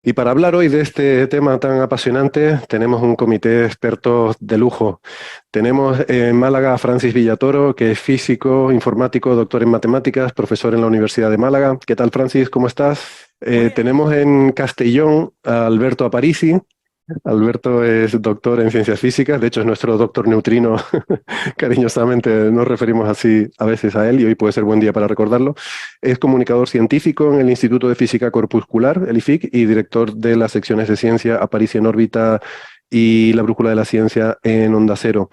Y para hablar hoy de este tema tan apasionante, tenemos un comité de expertos de lujo. Tenemos en Málaga a Francis Villatoro, que es físico, informático, doctor en matemáticas, profesor en la Universidad de Málaga. ¿Qué tal, Francis? ¿Cómo estás? Muy bien. Tenemos en Castellón a Alberto Aparici. Alberto es doctor en ciencias físicas, de hecho es nuestro doctor neutrino, cariñosamente nos referimos así a veces a él y hoy puede ser buen día para recordarlo. Es comunicador científico en el Instituto de Física Corpuscular, el IFIC, y director de las secciones de ciencia Aparici en órbita y la brújula de la ciencia en Onda Cero.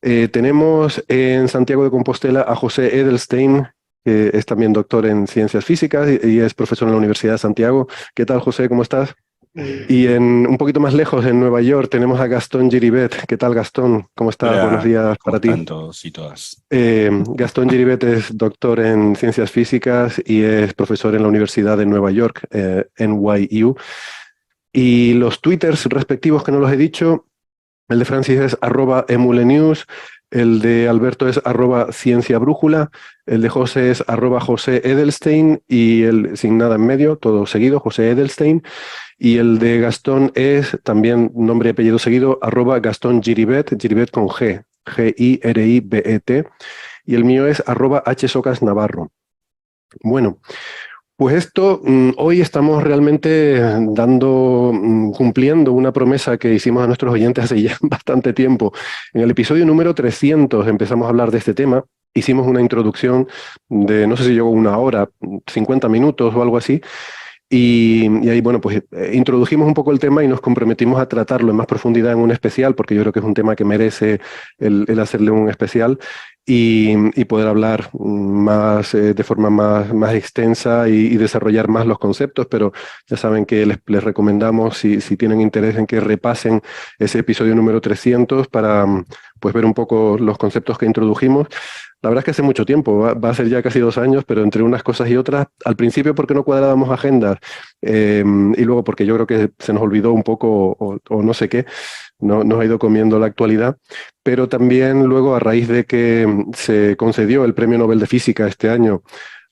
Tenemos en Santiago de Compostela a José Edelstein, que es también doctor en ciencias físicas y es profesor en la Universidad de Santiago. ¿Qué tal, José? ¿Cómo estás? Y un poquito más lejos, en Nueva York, tenemos a Gastón Giribet. ¿Qué tal, Gastón? ¿Cómo estás? Buenos Hola, días ¿cómo para ti. están todos y todas? Gastón Giribet es doctor en ciencias físicas y es profesor en la Universidad de Nueva York, NYU. Y los twitters respectivos que no los he dicho, el de Francis es @emulenews, el de Alberto es @cienciabrújula, el de José es @José Edelstein y el sin nada en medio, todo seguido, José Edelstein. Y el de Gastón es también nombre y apellido seguido, @Gastón Giribet, Giribet con G, Giribet. Y el mío es @HSocas Navarro. Bueno, pues esto, hoy estamos realmente cumpliendo una promesa que hicimos a nuestros oyentes hace ya bastante tiempo. En el episodio número 300 empezamos a hablar de este tema. Hicimos una introducción de, no sé si llegó una hora, 50 minutos o algo así, y ahí, bueno, pues introdujimos un poco el tema y nos comprometimos a tratarlo en más profundidad en un especial, porque yo creo que es un tema que merece el hacerle un especial y poder hablar más, de forma más extensa y desarrollar más los conceptos, pero ya saben que les recomendamos, si tienen interés en que repasen ese episodio número 300 para pues ver un poco los conceptos que introdujimos. La verdad es que hace mucho tiempo, va a ser ya casi 2 años, pero entre unas cosas y otras, al principio porque no cuadrábamos agendas y luego porque yo creo que se nos olvidó un poco o no sé qué, no, nos ha ido comiendo la actualidad, pero también luego a raíz de que se concedió el Premio Nobel de Física este año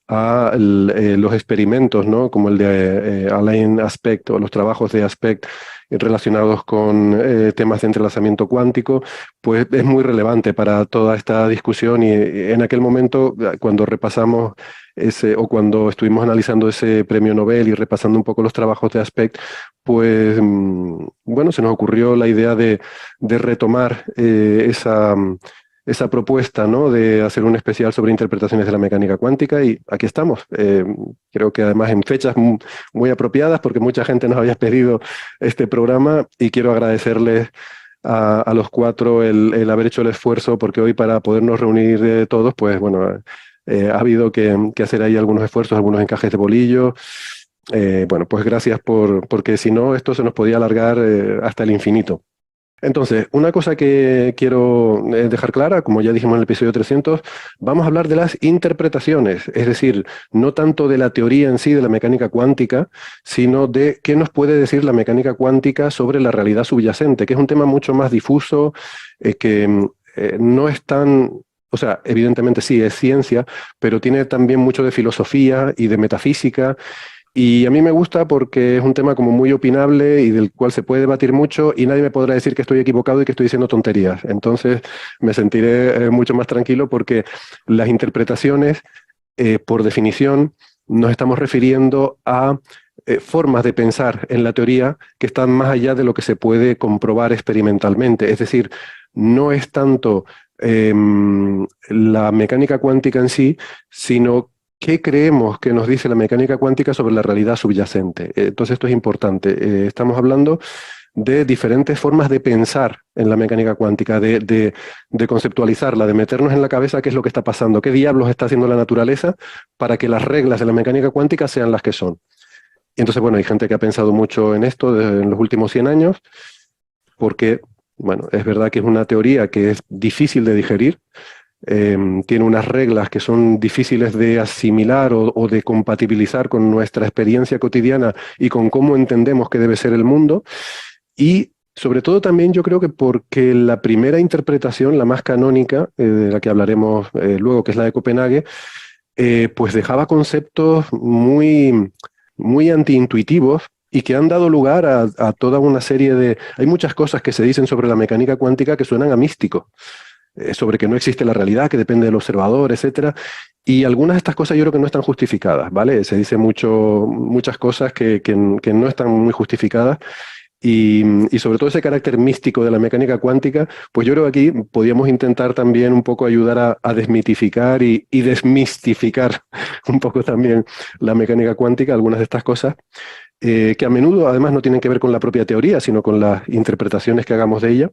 a los experimentos, ¿no? Como el de Alain Aspect o los trabajos de Aspect relacionados con temas de entrelazamiento cuántico, pues es muy relevante para toda esta discusión y en aquel momento, cuando repasamos ese, o cuando estuvimos analizando ese premio Nobel y repasando un poco los trabajos de Aspect, pues bueno, se nos ocurrió la idea de retomar esa propuesta, ¿no? De hacer un especial sobre interpretaciones de la mecánica cuántica y aquí estamos. Creo que además en fechas muy apropiadas porque mucha gente nos había pedido este programa y quiero agradecerles a los cuatro el haber hecho el esfuerzo porque hoy para podernos reunir todos, pues bueno, ha habido que hacer ahí algunos esfuerzos, algunos encajes de bolillo. Bueno, pues gracias porque si no, esto se nos podía alargar hasta el infinito. Entonces, una cosa que quiero dejar clara, como ya dijimos en el episodio 300, vamos a hablar de las interpretaciones, es decir, no tanto de la teoría en sí de la mecánica cuántica, sino de qué nos puede decir la mecánica cuántica sobre la realidad subyacente, que es un tema mucho más difuso, que no es tan... O sea, evidentemente sí, es ciencia, pero tiene también mucho de filosofía y de metafísica y a mí me gusta porque es un tema como muy opinable y del cual se puede debatir mucho y nadie me podrá decir que estoy equivocado y que estoy diciendo tonterías. Entonces me sentiré mucho más tranquilo porque las interpretaciones, por definición, nos estamos refiriendo a formas de pensar en la teoría que están más allá de lo que se puede comprobar experimentalmente. Es decir, no es tanto la mecánica cuántica en sí, sino qué creemos que nos dice la mecánica cuántica sobre la realidad subyacente. Entonces esto es importante. Estamos hablando de diferentes formas de pensar en la mecánica cuántica, de conceptualizarla, de meternos en la cabeza qué es lo que está pasando, qué diablos está haciendo la naturaleza para que las reglas de la mecánica cuántica sean las que son. Y entonces, bueno, hay gente que ha pensado mucho en esto en los últimos 100 años, porque, bueno, es verdad que es una teoría que es difícil de digerir, tiene unas reglas que son difíciles de asimilar o de compatibilizar con nuestra experiencia cotidiana y con cómo entendemos que debe ser el mundo. Y sobre todo también yo creo que porque la primera interpretación, la más canónica, de la que hablaremos luego, que es la de Copenhague, pues dejaba conceptos muy antiintuitivos y que han dado lugar a toda una serie de... Hay muchas cosas que se dicen sobre la mecánica cuántica que suenan a místico, sobre que no existe la realidad, que depende del observador, etcétera. Y algunas de estas cosas yo creo que no están justificadas, ¿vale? Se dice muchas cosas que no están muy justificadas. Y sobre todo ese carácter místico de la mecánica cuántica, pues yo creo que aquí podríamos intentar también un poco ayudar a desmitificar y desmistificar un poco también la mecánica cuántica, algunas de estas cosas, que a menudo además no tienen que ver con la propia teoría, sino con las interpretaciones que hagamos de ella.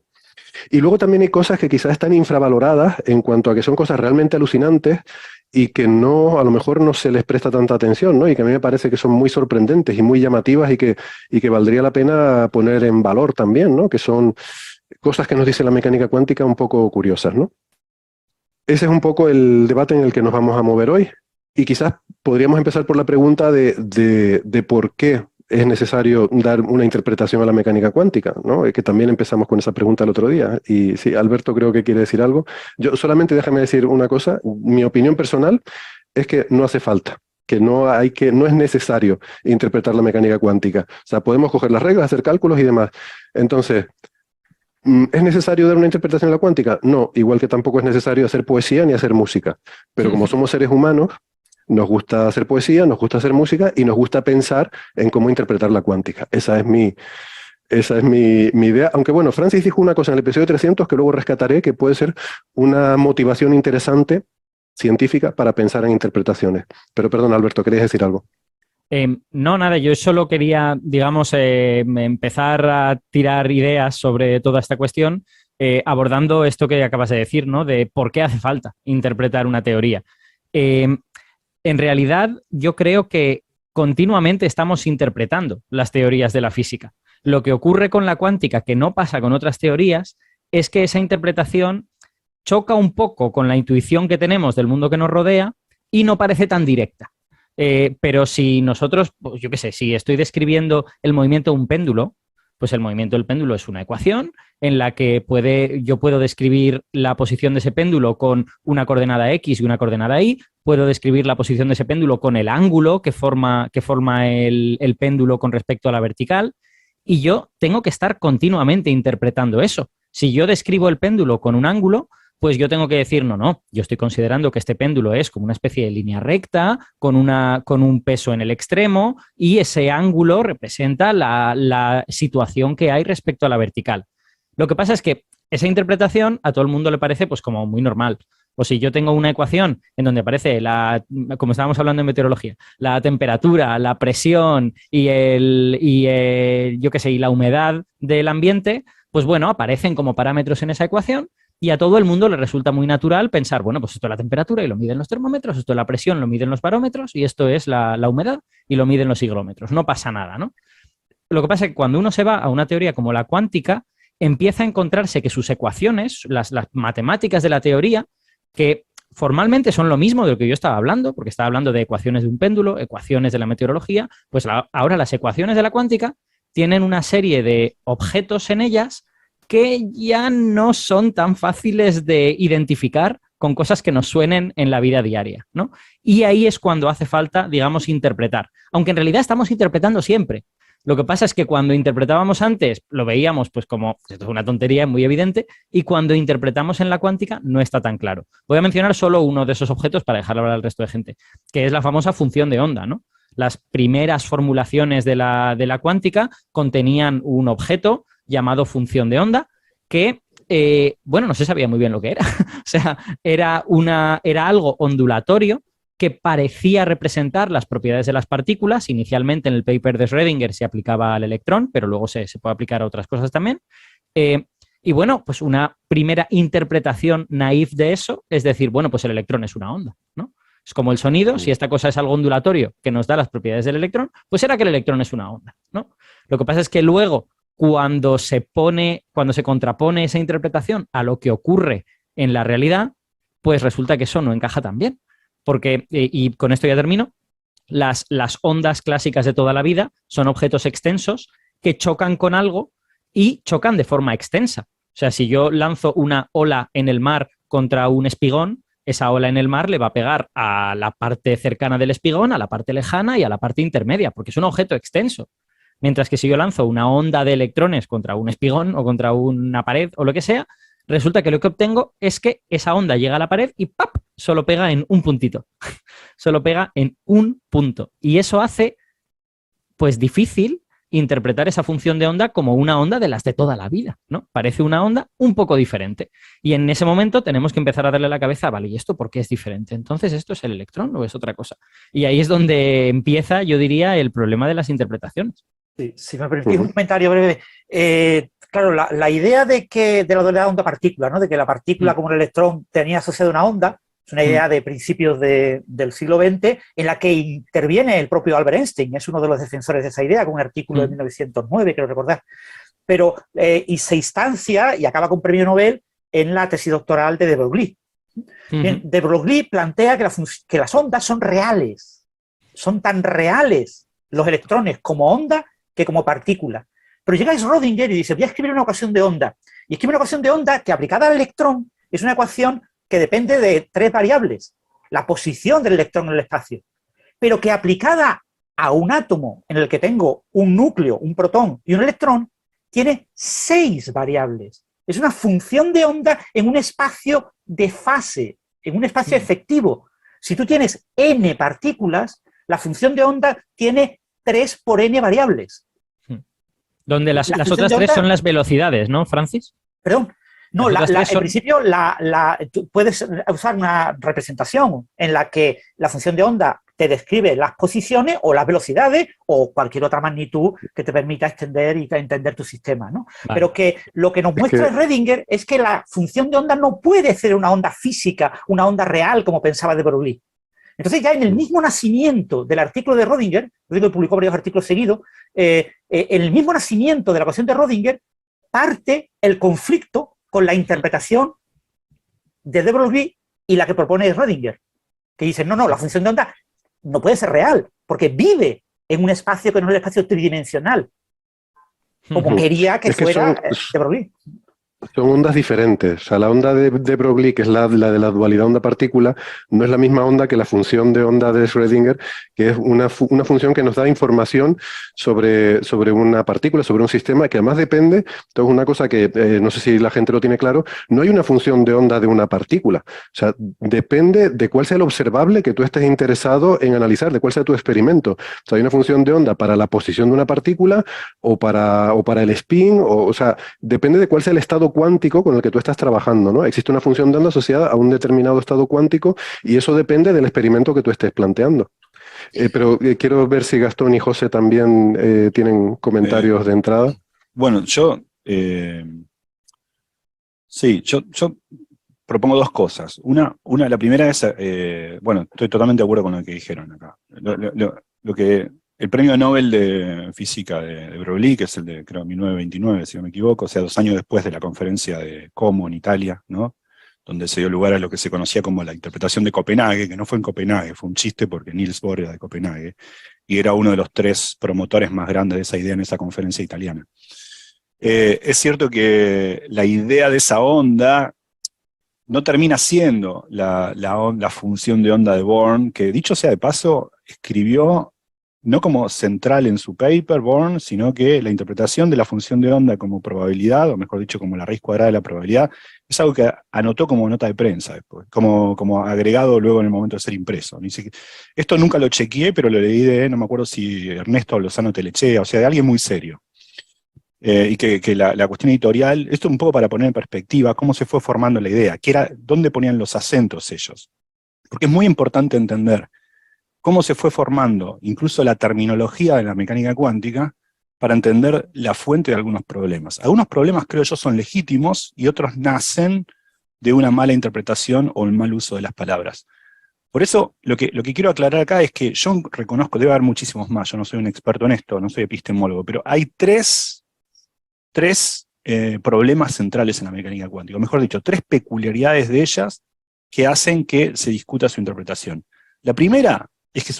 Y luego también hay cosas que quizás están infravaloradas en cuanto a que son cosas realmente alucinantes y que no, a lo mejor no se les presta tanta atención, ¿no? Y que a mí me parece que son muy sorprendentes y muy llamativas y que valdría la pena poner en valor también, ¿no? Que son cosas que nos dice la mecánica cuántica un poco curiosas, ¿no? Ese es un poco el debate en el que nos vamos a mover hoy. Y quizás podríamos empezar por la pregunta de por qué es necesario dar una interpretación a la mecánica cuántica, ¿no? Que también empezamos con esa pregunta el otro día. Y sí, Alberto creo que quiere decir algo. Yo solamente déjame decir una cosa. Mi opinión personal es que no hace falta, no es necesario interpretar la mecánica cuántica. O sea, podemos coger las reglas, hacer cálculos y demás. Entonces, ¿es necesario dar una interpretación a la cuántica? No, igual que tampoco es necesario hacer poesía ni hacer música. Pero como somos seres humanos, nos gusta hacer poesía, nos gusta hacer música y nos gusta pensar en cómo interpretar la cuántica. Esa es mi idea. Aunque bueno, Francis dijo una cosa en el episodio 300 que luego rescataré, que puede ser una motivación interesante científica para pensar en interpretaciones. Pero perdón, Alberto, ¿querías decir algo? No, nada, yo solo quería, digamos, empezar a tirar ideas sobre toda esta cuestión, abordando esto que acabas de decir, ¿no? De por qué hace falta interpretar una teoría. En realidad, yo creo que continuamente estamos interpretando las teorías de la física. Lo que ocurre con la cuántica, que no pasa con otras teorías, es que esa interpretación choca un poco con la intuición que tenemos del mundo que nos rodea y no parece tan directa. Pero si nosotros, pues yo qué sé, si estoy describiendo el movimiento de un péndulo, pues el movimiento del péndulo es una ecuación en la que yo puedo describir la posición de ese péndulo con una coordenada X y una coordenada Y, puedo describir la posición de ese péndulo con el ángulo que forma el péndulo con respecto a la vertical, y yo tengo que estar continuamente interpretando eso. Si yo describo el péndulo con un ángulo, pues yo tengo que decir, no, yo estoy considerando que este péndulo es como una especie de línea recta, con un peso en el extremo, y ese ángulo representa la situación que hay respecto a la vertical. Lo que pasa es que esa interpretación a todo el mundo le parece pues como muy normal. O si yo tengo una ecuación en donde aparece como estábamos hablando en meteorología, la temperatura, la presión yo qué sé, y la humedad del ambiente, pues bueno, aparecen como parámetros en esa ecuación. Y a todo el mundo le resulta muy natural pensar, bueno, pues esto es la temperatura y lo miden los termómetros, esto es la presión, lo miden los barómetros, y esto es la humedad y lo miden los higrómetros. No pasa nada, ¿no? Lo que pasa es que cuando uno se va a una teoría como la cuántica, empieza a encontrarse que sus ecuaciones, las matemáticas de la teoría, que formalmente son lo mismo de lo que yo estaba hablando, porque estaba hablando de ecuaciones de un péndulo, ecuaciones de la meteorología, pues ahora las ecuaciones de la cuántica tienen una serie de objetos en ellas que ya no son tan fáciles de identificar con cosas que nos suenen en la vida diaria, ¿no? Y ahí es cuando hace falta, digamos, interpretar. Aunque en realidad estamos interpretando siempre. Lo que pasa es que cuando interpretábamos antes lo veíamos pues como, esto es una tontería muy evidente, y cuando interpretamos en la cuántica no está tan claro. Voy a mencionar solo uno de esos objetos para dejar hablar al resto de gente, que es la famosa función de onda, ¿no? Las primeras formulaciones de la cuántica contenían un objeto llamado función de onda que, bueno, no se sabía muy bien lo que era. O sea, era algo ondulatorio que parecía representar las propiedades de las partículas. Inicialmente en el paper de Schrödinger se aplicaba al electrón, pero luego se puede aplicar a otras cosas también. Y bueno, pues una primera interpretación naif de eso es decir, bueno, pues el electrón es una onda, ¿no? Es como el sonido, si esta cosa es algo ondulatorio que nos da las propiedades del electrón, pues será que el electrón es una onda, ¿no? Lo que pasa es que luego, cuando se contrapone esa interpretación a lo que ocurre en la realidad, pues resulta que eso no encaja tan bien. Porque, y con esto ya termino, las ondas clásicas de toda la vida son objetos extensos que chocan con algo y chocan de forma extensa. O sea, si yo lanzo una ola en el mar contra un espigón, esa ola en el mar le va a pegar a la parte cercana del espigón, a la parte lejana y a la parte intermedia, porque es un objeto extenso. Mientras que si yo lanzo una onda de electrones contra un espigón o contra una pared o lo que sea, resulta que lo que obtengo es que esa onda llega a la pared y ¡pap! Solo pega en un puntito. Solo pega en un punto. Y eso hace, pues, difícil interpretar esa función de onda como una onda de las de toda la vida, ¿no? Parece una onda un poco diferente. Y en ese momento tenemos que empezar a darle la cabeza, vale, ¿y esto por qué es diferente? Entonces, ¿esto es el electrón o es otra cosa? Y ahí es donde empieza, yo diría, el problema de las interpretaciones. Sí, si me permitís un comentario breve. Claro, la idea de la onda-partícula, ¿no? De que la partícula como el electrón tenía asociada una onda, es una idea de principios del siglo XX en la que interviene el propio Albert Einstein, es uno de los defensores de esa idea, con un artículo de 1909, creo recordar. Pero, y se instancia y acaba con premio Nobel en la tesis doctoral de de Broglie. Bien, de Broglie plantea que las ondas son reales, son tan reales los electrones como onda que como partícula. Pero llega Schrödinger y dice, voy a escribir una ecuación de onda. Y escribe una ecuación de onda que aplicada al electrón es una ecuación que depende de 3 variables. La posición del electrón en el espacio. Pero que aplicada a un átomo en el que tengo un núcleo, un protón y un electrón, tiene 6 variables. Es una función de onda en un espacio de fase, en un espacio efectivo. Si tú tienes n partículas, la función de onda tiene 3 por n variables. Donde las otras 3 son las velocidades, ¿no, Francis? Perdón. No, en principio tú puedes usar una representación en la que la función de onda te describe las posiciones o las velocidades o cualquier otra magnitud que te permita extender y entender tu sistema, ¿no? Vale. Pero que lo que nos muestra Schrödinger es que la función de onda no puede ser una onda física, una onda real, como pensaba de Broglie. Entonces, ya en el mismo nacimiento del artículo de Schrödinger, Schrödinger publicó varios artículos seguidos, en el mismo nacimiento de la ecuación de Schrödinger parte el conflicto con la interpretación de Broglie y la que propone Schrödinger, que dice, no, la función de onda no puede ser real, porque vive en un espacio que no es el espacio tridimensional, como quería que fuera de Broglie. Son ondas diferentes. O sea, la onda de Broglie, que es la de la dualidad onda-partícula, no es la misma onda que la función de onda de Schrödinger, que es una función que nos da información sobre una partícula, sobre un sistema, que además depende, esto es una cosa que no sé si la gente lo tiene claro, no hay una función de onda de una partícula. O sea, depende de cuál sea el observable que tú estés interesado en analizar, de cuál sea tu experimento. O sea, hay una función de onda para la posición de una partícula o para el spin, o sea, depende de cuál sea el estado cuántico con el que tú estás trabajando, ¿no? Existe una función de onda asociada a un determinado estado cuántico y eso depende del experimento que tú estés planteando. Pero quiero ver si Gastón y José también tienen comentarios de entrada. Bueno, yo propongo 2 cosas. La primera es, bueno, estoy totalmente de acuerdo con lo que dijeron acá. El premio Nobel de Física de Broglie, que es el de, creo, 1929, si no me equivoco, o sea, 2 años después de la conferencia de Como en Italia, ¿no? Donde se dio lugar a lo que se conocía como la interpretación de Copenhague, que no fue en Copenhague, fue un chiste porque Niels Bohr era de Copenhague, y era uno de los 3 promotores más grandes de esa idea en esa conferencia italiana. Es cierto que la idea de esa onda no termina siendo la función de onda de Born, que dicho sea de paso, escribió no como central en su paper, Born, sino que la interpretación de la función de onda como probabilidad, o mejor dicho, como la raíz cuadrada de la probabilidad, es algo que anotó como nota de prensa después, como agregado luego en el momento de ser impreso. Esto nunca lo chequeé, pero lo leí no me acuerdo si Ernesto Lozano Telechea, o sea, de alguien muy serio. Y que la cuestión editorial, esto un poco para poner en perspectiva cómo se fue formando la idea, dónde ponían los acentos ellos. Porque es muy importante entender cómo se fue formando incluso la terminología de la mecánica cuántica para entender la fuente de algunos problemas. Algunos problemas, creo yo, son legítimos y otros nacen de una mala interpretación o un mal uso de las palabras. Por eso, lo que quiero aclarar acá es que yo reconozco, debe haber muchísimos más, yo no soy un experto en esto, no soy epistemólogo, pero hay tres problemas centrales en la mecánica cuántica, o mejor dicho, 3 peculiaridades de ellas que hacen que se discuta su interpretación. La primera es que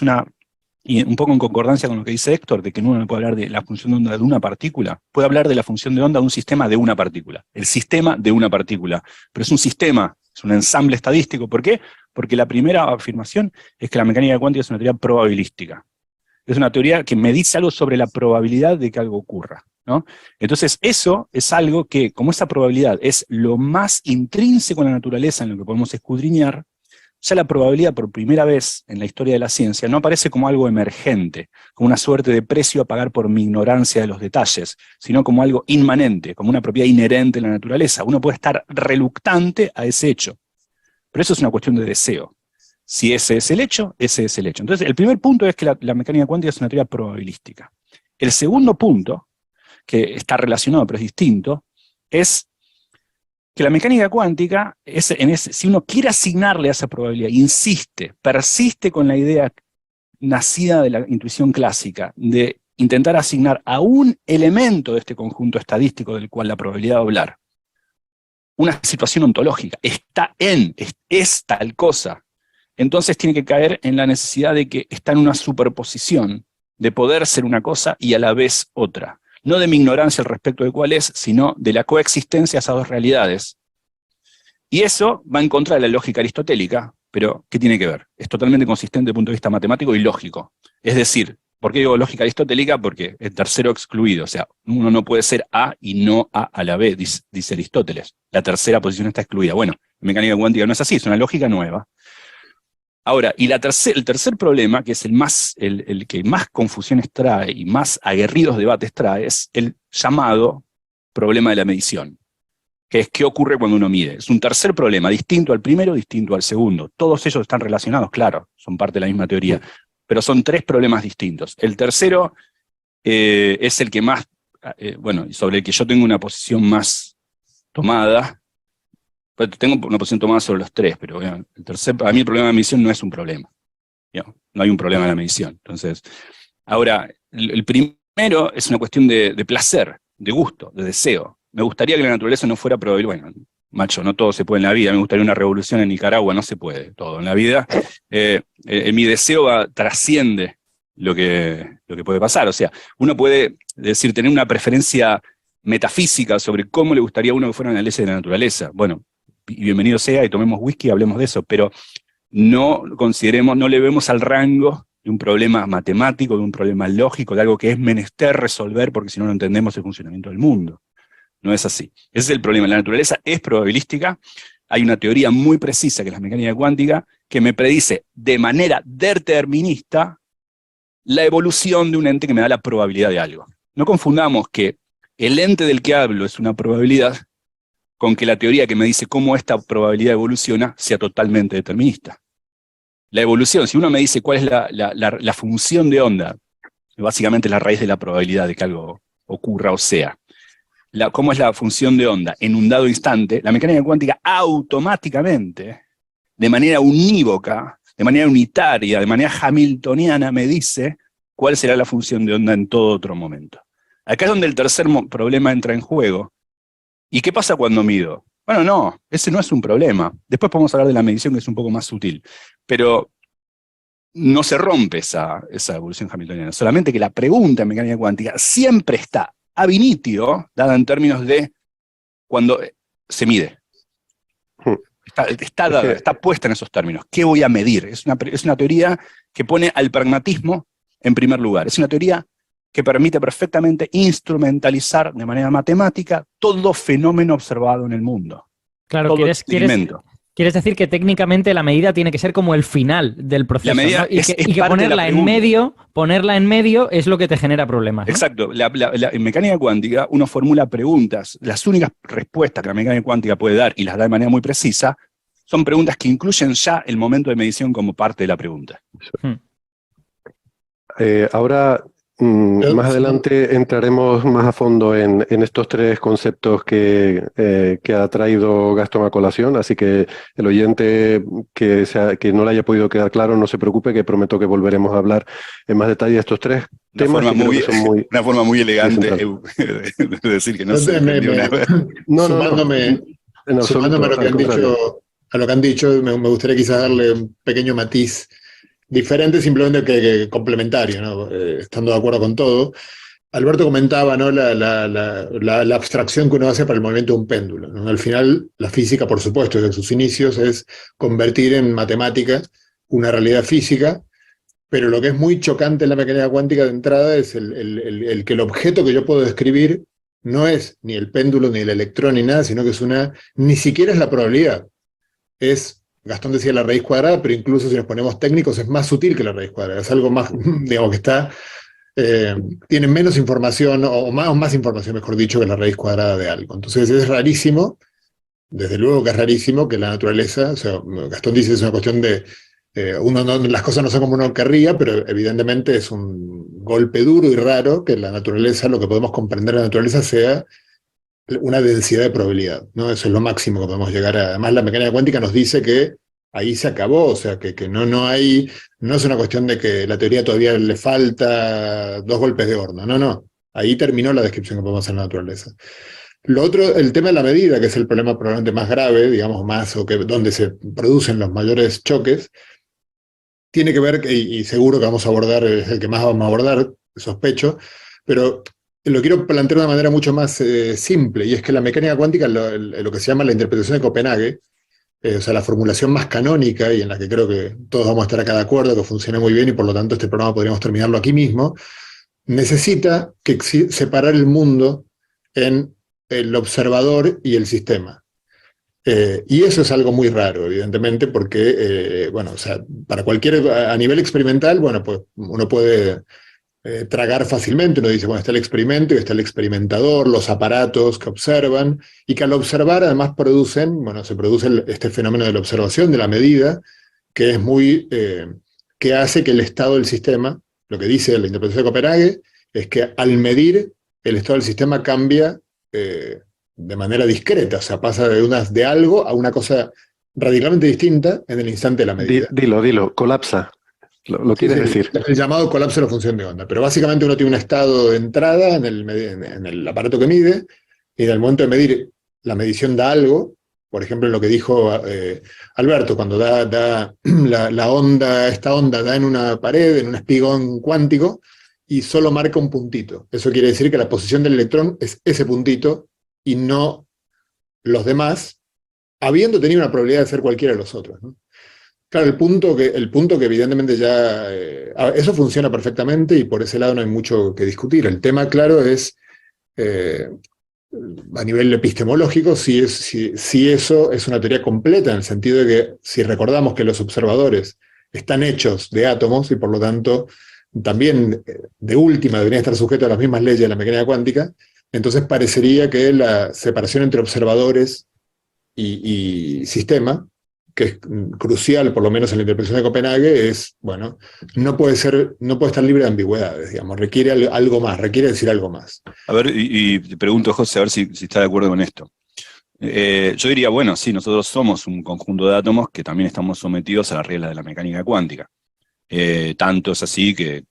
y un poco en concordancia con lo que dice Héctor, de que uno no puede hablar de la función de onda de una partícula, puede hablar de la función de onda de un sistema de una partícula, el sistema de una partícula, pero es un sistema, es un ensamble estadístico. ¿Por qué? Porque la primera afirmación es que la mecánica cuántica es una teoría probabilística. Es una teoría que me dice algo sobre la probabilidad de que algo ocurra, ¿no? Entonces, eso es algo que, como esa probabilidad es lo más intrínseco en la naturaleza, en lo que podemos escudriñar, ya la probabilidad por primera vez en la historia de la ciencia no aparece como algo emergente, como una suerte de precio a pagar por mi ignorancia de los detalles, sino como algo inmanente, como una propiedad inherente en la naturaleza. Uno puede estar reluctante a ese hecho, pero eso es una cuestión de deseo. Si ese es el hecho, ese es el hecho. Entonces, el primer punto es que la mecánica cuántica es una teoría probabilística. El segundo punto, que está relacionado pero es distinto, es que la mecánica cuántica, si uno quiere asignarle a esa probabilidad, insiste, persiste con la idea nacida de la intuición clásica, de intentar asignar a un elemento de este conjunto estadístico del cual la probabilidad va a hablar, una situación ontológica, es tal cosa, entonces tiene que caer en la necesidad de que está en una superposición, de poder ser una cosa y a la vez otra. No de mi ignorancia al respecto de cuál es, sino de la coexistencia de esas dos realidades. Y eso va en contra de la lógica aristotélica, pero ¿qué tiene que ver? Es totalmente consistente desde el punto de vista matemático y lógico. Es decir, ¿por qué digo lógica aristotélica? Porque el tercero excluido, o sea, uno no puede ser A y no A a la B, dice Aristóteles. La tercera posición está excluida. Bueno, en mecánica cuántica no es así, es una lógica nueva. Ahora, y el tercer problema, que es el que más confusiones trae y más aguerridos debates trae, es el llamado problema de la medición, que es qué ocurre cuando uno mide. Es un tercer problema, distinto al primero, distinto al segundo. Todos ellos están relacionados, claro, son parte de la misma teoría, pero son tres problemas distintos. El tercero es el que más, sobre el que yo tengo una posición más tomada. Tengo una posición tomada sobre los tres, pero para mí el problema de la medición no es un problema. No hay un problema en la medición. Entonces, ahora, el primero es una cuestión de placer, de gusto, de deseo. Me gustaría que la naturaleza no fuera probable. Bueno, macho, no todo se puede en la vida. Me gustaría una revolución en Nicaragua, no se puede todo en la vida. Mi deseo trasciende lo que puede pasar. O sea, uno puede decir, tener una preferencia metafísica sobre cómo le gustaría a uno que fueran las leyes de la naturaleza. Bueno, y bienvenido sea, y tomemos whisky y hablemos de eso, pero no le vemos al rango de un problema matemático, de un problema lógico, de algo que es menester resolver, porque si no, no entendemos el funcionamiento del mundo. No es así. Ese es el problema. La naturaleza es probabilística. Hay una teoría muy precisa, que es la mecánica cuántica, que me predice de manera determinista la evolución de un ente que me da la probabilidad de algo. No confundamos que el ente del que hablo es una probabilidad con que la teoría que me dice cómo esta probabilidad evoluciona sea totalmente determinista. La evolución, si uno me dice cuál es la función de onda, básicamente es la raíz de la probabilidad de que algo ocurra o sea. ¿Cómo es la función de onda? En un dado instante, la mecánica cuántica automáticamente, de manera unívoca, de manera unitaria, de manera hamiltoniana, me dice cuál será la función de onda en todo otro momento. Acá es donde el tercer problema entra en juego. ¿Y qué pasa cuando mido? Bueno, no, ese no es un problema. Después podemos hablar de la medición, que es un poco más sutil. Pero no se rompe esa evolución hamiltoniana. Solamente que la pregunta en mecánica cuántica siempre está ab initio, dada en términos de cuando se mide. Está puesta en esos términos. ¿Qué voy a medir? Es una teoría que pone al pragmatismo en primer lugar. Es una teoría que permite perfectamente instrumentalizar de manera matemática todo fenómeno observado en el mundo. Claro, quieres decir que técnicamente la medida tiene que ser como el final del proceso, ¿no? Y que ponerla en medio es lo que te genera problemas, ¿no? Exacto. En mecánica cuántica uno formula preguntas. Las únicas respuestas que la mecánica cuántica puede dar, y las da de manera muy precisa, son preguntas que incluyen ya el momento de medición como parte de la pregunta. Ahora, más adelante entraremos más a fondo en estos tres conceptos que ha traído Gastón a colación, así que el oyente que no le haya podido quedar claro, no se preocupe, que prometo que volveremos a hablar en más detalle de estos tres temas. Una forma muy elegante de decir que no se entendió una vez. Sumándome a lo que han dicho, me gustaría quizás darle un pequeño matiz diferente, simplemente que complementario, ¿no? Estando de acuerdo con todo. Alberto comentaba, ¿no? la abstracción que uno hace para el movimiento de un péndulo, ¿no? Al final, la física, por supuesto, desde sus inicios, es convertir en matemática una realidad física, pero lo que es muy chocante en la mecánica cuántica de entrada es el que el objeto que yo puedo describir no es ni el péndulo, ni el electrón, ni nada, sino que ni siquiera es la probabilidad. Gastón decía la raíz cuadrada, pero incluso si nos ponemos técnicos es más sutil que la raíz cuadrada, es algo más, digamos, que está, tiene menos información, o más información, mejor dicho, que la raíz cuadrada de algo. Entonces es rarísimo, desde luego que es rarísimo que la naturaleza, o sea, Gastón dice es una cuestión de, las cosas no son como uno querría, pero evidentemente es un golpe duro y raro que la naturaleza, lo que podemos comprender de la naturaleza sea una densidad de probabilidad, ¿no? Eso es lo máximo que podemos llegar a. Además, la mecánica cuántica nos dice que ahí se acabó, o sea, que no es una cuestión de que la teoría todavía le falta 2 golpes de horno, no. Ahí terminó la descripción que podemos hacer de la naturaleza. Lo otro, el tema de la medida, que es el problema probablemente más grave, digamos, donde se producen los mayores choques, tiene que ver, y seguro que vamos a abordar, es el que más vamos a abordar, sospecho, pero lo quiero plantear de una manera mucho más simple, y es que la mecánica cuántica, lo que se llama la interpretación de Copenhague, o sea, la formulación más canónica, y en la que creo que todos vamos a estar acá de acuerdo, que funciona muy bien, y por lo tanto este programa podríamos terminarlo aquí mismo, necesita separar el mundo en el observador y el sistema. Y eso es algo muy raro, evidentemente, porque, bueno, o sea, a nivel experimental, bueno, pues uno puede tragar fácilmente, uno dice, bueno, está el experimento y está el experimentador, los aparatos que observan, y que al observar además se produce este fenómeno de la observación, de la medida, que es que hace que el estado del sistema, lo que dice la interpretación de Copenhague, es que al medir, el estado del sistema cambia de manera discreta, o sea, pasa de algo a una cosa radicalmente distinta en el instante de la medida. Dilo, colapsa. ¿Lo quieres decir? El llamado colapso de la función de onda. Pero básicamente uno tiene un estado de entrada en el aparato que mide, y en el momento de medir, la medición da algo. Por ejemplo, en lo que dijo Alberto, cuando da esta onda da en una pared, en un espigón cuántico, y solo marca un puntito. Eso quiere decir que la posición del electrón es ese puntito, y no los demás, habiendo tenido una probabilidad de ser cualquiera de los otros, ¿no? Claro, el punto que evidentemente ya... eso funciona perfectamente, y por ese lado no hay mucho que discutir. El tema, claro, es a nivel epistemológico, si eso es una teoría completa, en el sentido de que si recordamos que los observadores están hechos de átomos, y por lo tanto también de última deberían estar sujetos a las mismas leyes de la mecánica cuántica, entonces parecería que la separación entre observadores y sistema, que es crucial, por lo menos en la interpretación de Copenhague, no puede estar libre de ambigüedades, digamos, requiere algo más, requiere decir algo más. A ver, y te pregunto, José, a ver si está de acuerdo con esto. Yo diría, bueno, sí, nosotros somos un conjunto de átomos que también estamos sometidos a las reglas de la mecánica cuántica. Tanto es así que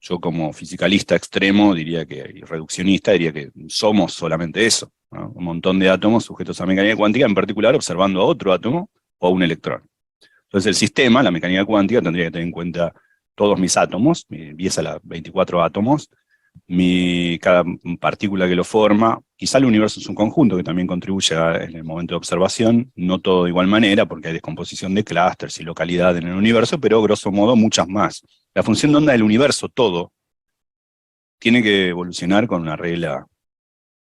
yo, como fisicalista extremo, y reduccionista, diría que somos solamente eso, ¿no? Un montón de átomos sujetos a mecánica cuántica, en particular observando a otro átomo o a un electrón. Entonces el sistema, la mecánica cuántica, tendría que tener en cuenta todos mis átomos, 10 a la 24 átomos, cada partícula que lo forma. Quizá el universo es un conjunto que también contribuye en el momento de observación, no todo de igual manera, porque hay descomposición de clústeres y localidad en el universo, pero grosso modo muchas más. La función de onda del universo, todo, tiene que evolucionar con una regla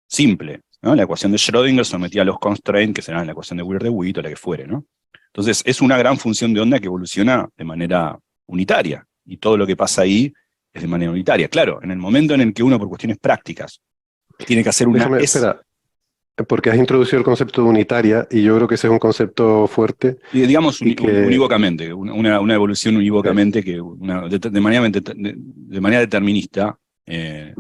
simple, ¿no? La ecuación de Schrödinger sometida a los constraints, que serán la ecuación de Weir-de-Witt o la que fuere, ¿no? Entonces es una gran función de onda que evoluciona de manera unitaria, y todo lo que pasa ahí es de manera unitaria. Claro, en el momento en el que uno, por cuestiones prácticas, tiene que hacer una... Espera, porque has introducido el concepto de unitaria, y yo creo que ese es un concepto fuerte. Digamos unívocamente, una evolución unívocamente, de manera determinista, en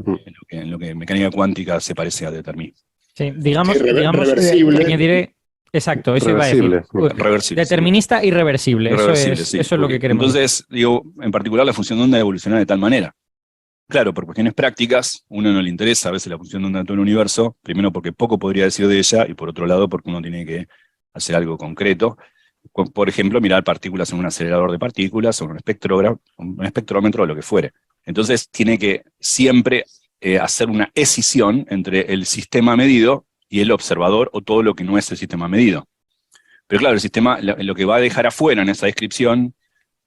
lo que mecánica cuántica se parece a determinismo. Sí, digamos reversible. Añadiré, exacto, eso iba a decir. Reversible. Determinista y reversible. Eso es lo que queremos. Entonces, digo, en particular la función de onda evoluciona de tal manera. Claro, por cuestiones prácticas, a uno no le interesa a veces la función de onda de todo el universo, primero porque poco podría decir de ella, y por otro lado porque uno tiene que hacer algo concreto. Por ejemplo, mirar partículas en un acelerador de partículas, o un espectrómetro, o lo que fuere. Entonces tiene que siempre hacer una escisión entre el sistema medido y el observador, o todo lo que no es el sistema medido. Pero claro, el sistema, lo que va a dejar afuera en esa descripción,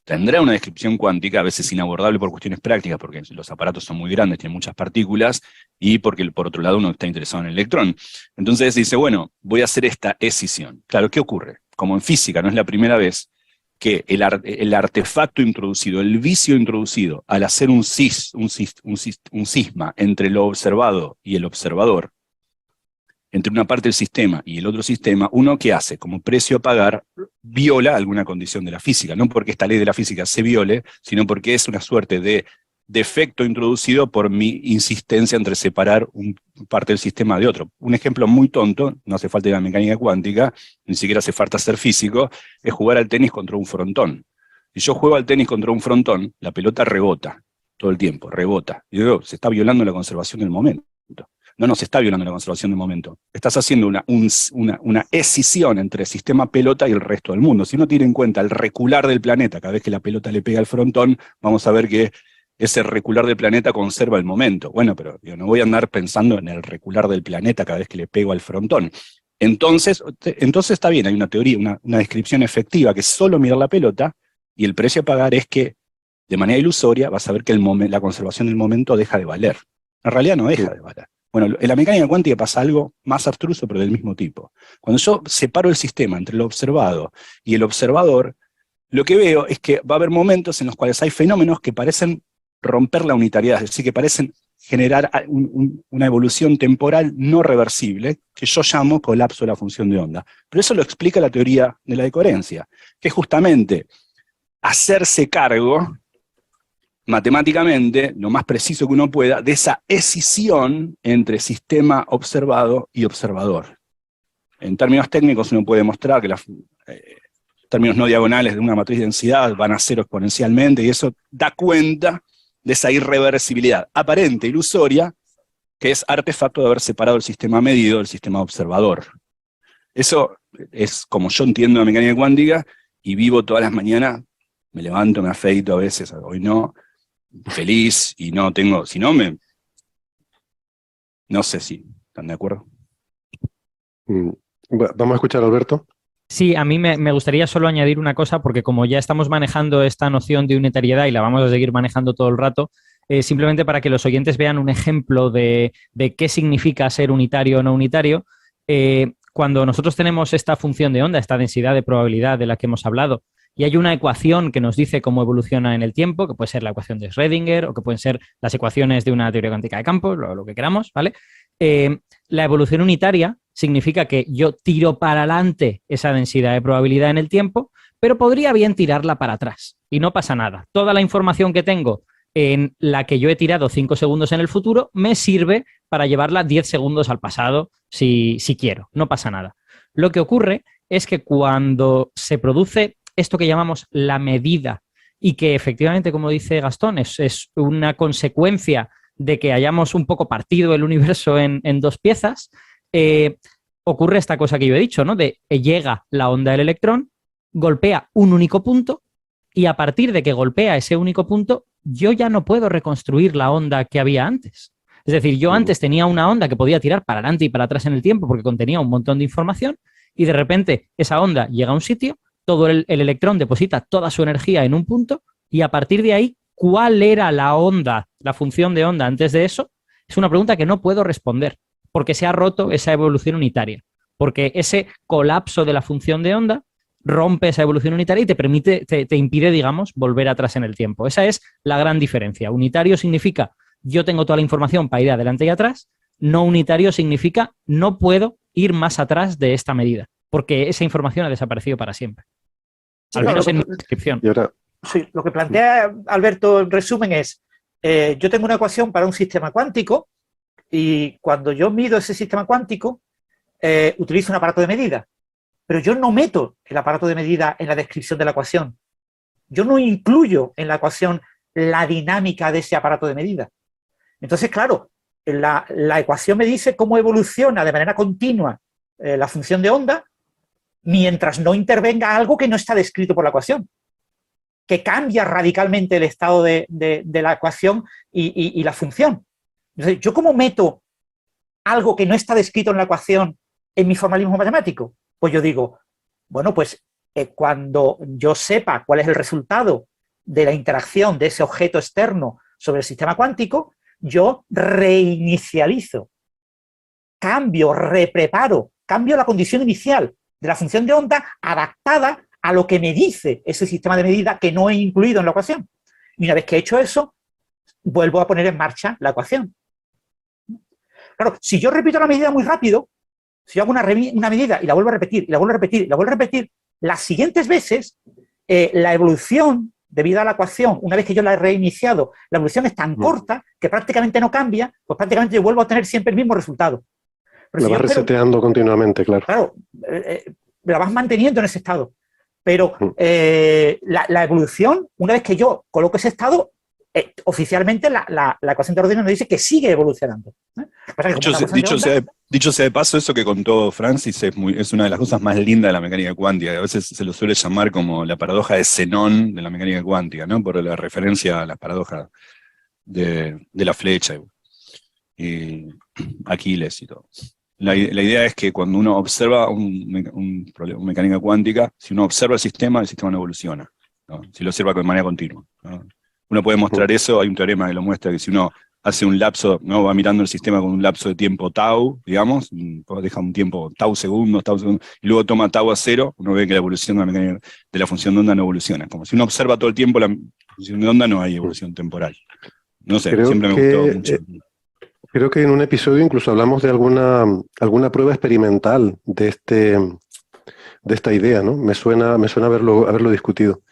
tendrá una descripción cuántica, a veces inabordable por cuestiones prácticas, porque los aparatos son muy grandes, tienen muchas partículas, y porque por otro lado uno está interesado en el electrón. Entonces dice, bueno, voy a hacer esta escisión. Claro, ¿qué ocurre? Como en física no es la primera vez que el artefacto introducido, el vicio introducido, al hacer un cisma entre lo observado y el observador, entre una parte del sistema y el otro sistema, uno que hace como precio a pagar viola alguna condición de la física, no porque esta ley de la física se viole, sino porque es una suerte de defecto introducido por mi insistencia entre separar parte del sistema de otro. Un ejemplo muy tonto, no hace falta ir a la mecánica cuántica, ni siquiera hace falta ser físico, es jugar al tenis contra un frontón. Si yo juego al tenis contra un frontón, la pelota rebota todo el tiempo, rebota. Y digo, se está violando la conservación del momento. No se está violando la conservación del momento. Estás haciendo una escisión entre el sistema pelota y el resto del mundo. Si uno tiene en cuenta el recular del planeta, cada vez que la pelota le pega al frontón, vamos a ver que ese recular del planeta conserva el momento. Bueno, pero yo no voy a andar pensando en el recular del planeta cada vez que le pego al frontón. Entonces está bien, hay una teoría, una descripción efectiva que es solo mirar la pelota, y el precio a pagar es que, de manera ilusoria, vas a ver que la conservación del momento deja de valer. En realidad no deja de valer. Bueno, en la mecánica cuántica pasa algo más abstruso, pero del mismo tipo. Cuando yo separo el sistema entre lo observado y el observador, lo que veo es que va a haber momentos en los cuales hay fenómenos que parecen romper la unitariedad, es decir, que parecen generar una evolución temporal no reversible, que yo llamo colapso de la función de onda. Pero eso lo explica la teoría de la decoherencia, que es justamente hacerse cargo matemáticamente, lo más preciso que uno pueda, de esa escisión entre sistema observado y observador. En términos técnicos uno puede mostrar que los términos no diagonales de una matriz de densidad van a cero exponencialmente, y eso da cuenta de esa irreversibilidad aparente, ilusoria, que es artefacto de haber separado el sistema medido del sistema observador. Eso es como yo entiendo la mecánica cuántica, y vivo todas las mañanas, me levanto, me afeito a veces, hoy no, feliz, y no tengo, si no no sé si están de acuerdo. Vamos a escuchar a Alberto. Sí, a mí me gustaría solo añadir una cosa, porque como ya estamos manejando esta noción de unitariedad y la vamos a seguir manejando todo el rato, simplemente para que los oyentes vean un ejemplo de qué significa ser unitario o no unitario, cuando nosotros tenemos esta función de onda, esta densidad de probabilidad de la que hemos hablado, y hay una ecuación que nos dice cómo evoluciona en el tiempo, que puede ser la ecuación de Schrödinger o que pueden ser las ecuaciones de una teoría cuántica de campos, lo que queramos, ¿vale? La evolución unitaria significa que yo tiro para adelante esa densidad de probabilidad en el tiempo, pero podría bien tirarla para atrás y no pasa nada. Toda la información que tengo en la que yo he tirado 5 segundos en el futuro me sirve para llevarla 10 segundos al pasado si quiero, no pasa nada. Lo que ocurre es que cuando se produce esto que llamamos la medida, y que efectivamente, como dice Gastón, es una consecuencia de que hayamos un poco partido el universo en dos piezas, ocurre esta cosa que yo he dicho, ¿no? De llega la onda del electrón, golpea un único punto, y a partir de que golpea ese único punto, yo ya no puedo reconstruir la onda que había antes. Es decir, yo antes tenía una onda que podía tirar para adelante y para atrás en el tiempo porque contenía un montón de información, y de repente esa onda llega a un sitio, todo el electrón deposita toda su energía en un punto, y a partir de ahí, ¿cuál era la onda, la función de onda antes de eso? Es una pregunta que no puedo responder, porque se ha roto esa evolución unitaria, porque ese colapso de la función de onda rompe esa evolución unitaria y te impide, digamos, volver atrás en el tiempo. Esa es la gran diferencia. Unitario significa yo tengo toda la información para ir adelante y atrás, no unitario significa no puedo ir más atrás de esta medida, porque esa información ha desaparecido para siempre. Sí, al menos en mi descripción. Y ahora, sí, lo que plantea Alberto en resumen es, yo tengo una ecuación para un sistema cuántico, y cuando yo mido ese sistema cuántico, utilizo un aparato de medida, pero yo no meto el aparato de medida en la descripción de la ecuación. Yo no incluyo en la ecuación la dinámica de ese aparato de medida. Entonces, claro, la ecuación me dice cómo evoluciona de manera continua la función de onda, mientras no intervenga algo que no está descrito por la ecuación, que cambia radicalmente el estado de la ecuación y la función. Entonces, ¿yo cómo meto algo que no está descrito en la ecuación en mi formalismo matemático? Pues yo digo, bueno, pues cuando yo sepa cuál es el resultado de la interacción de ese objeto externo sobre el sistema cuántico, yo reinicializo, cambio, repreparo, cambio la condición inicial de la función de onda adaptada a lo que me dice ese sistema de medida que no he incluido en la ecuación. Y una vez que he hecho eso, vuelvo a poner en marcha la ecuación. Claro, si yo repito la medida muy rápido, si yo hago una medida y la vuelvo a repetir, y la vuelvo a repetir, y la vuelvo a repetir, las siguientes veces, la evolución debido a la ecuación, una vez que yo la he reiniciado, la evolución es tan corta que prácticamente no cambia, pues prácticamente yo vuelvo a obtener siempre el mismo resultado. Pero la vas reseteando continuamente, claro. Claro, la vas manteniendo en ese estado. Pero la evolución, una vez que yo coloco ese estado, oficialmente la ecuación de Arduino nos dice que sigue evolucionando. Dicho sea de paso, eso que contó Francis es una de las cosas más lindas de la mecánica cuántica. A veces se lo suele llamar como la paradoja de Zenón de la mecánica cuántica, ¿no? Por la referencia a las paradojas de la flecha y Aquiles y todo. La idea es que cuando uno observa una mecánica cuántica, si uno observa el sistema no evoluciona, ¿no? Si lo observa de manera continua, ¿no? Uno puede mostrar eso, hay un teorema que lo muestra, que si uno hace un lapso, ¿no? Va mirando el sistema con un lapso de tiempo tau, digamos, deja un tiempo tau segundos, y luego toma tau a cero, uno ve que la evolución de la función de onda no evoluciona. Como si uno observa todo el tiempo la función de onda, no hay evolución temporal. No sé, siempre me gustó mucho. Creo que en un episodio incluso hablamos de alguna prueba experimental de esta idea, ¿no? Me suena haberlo discutido.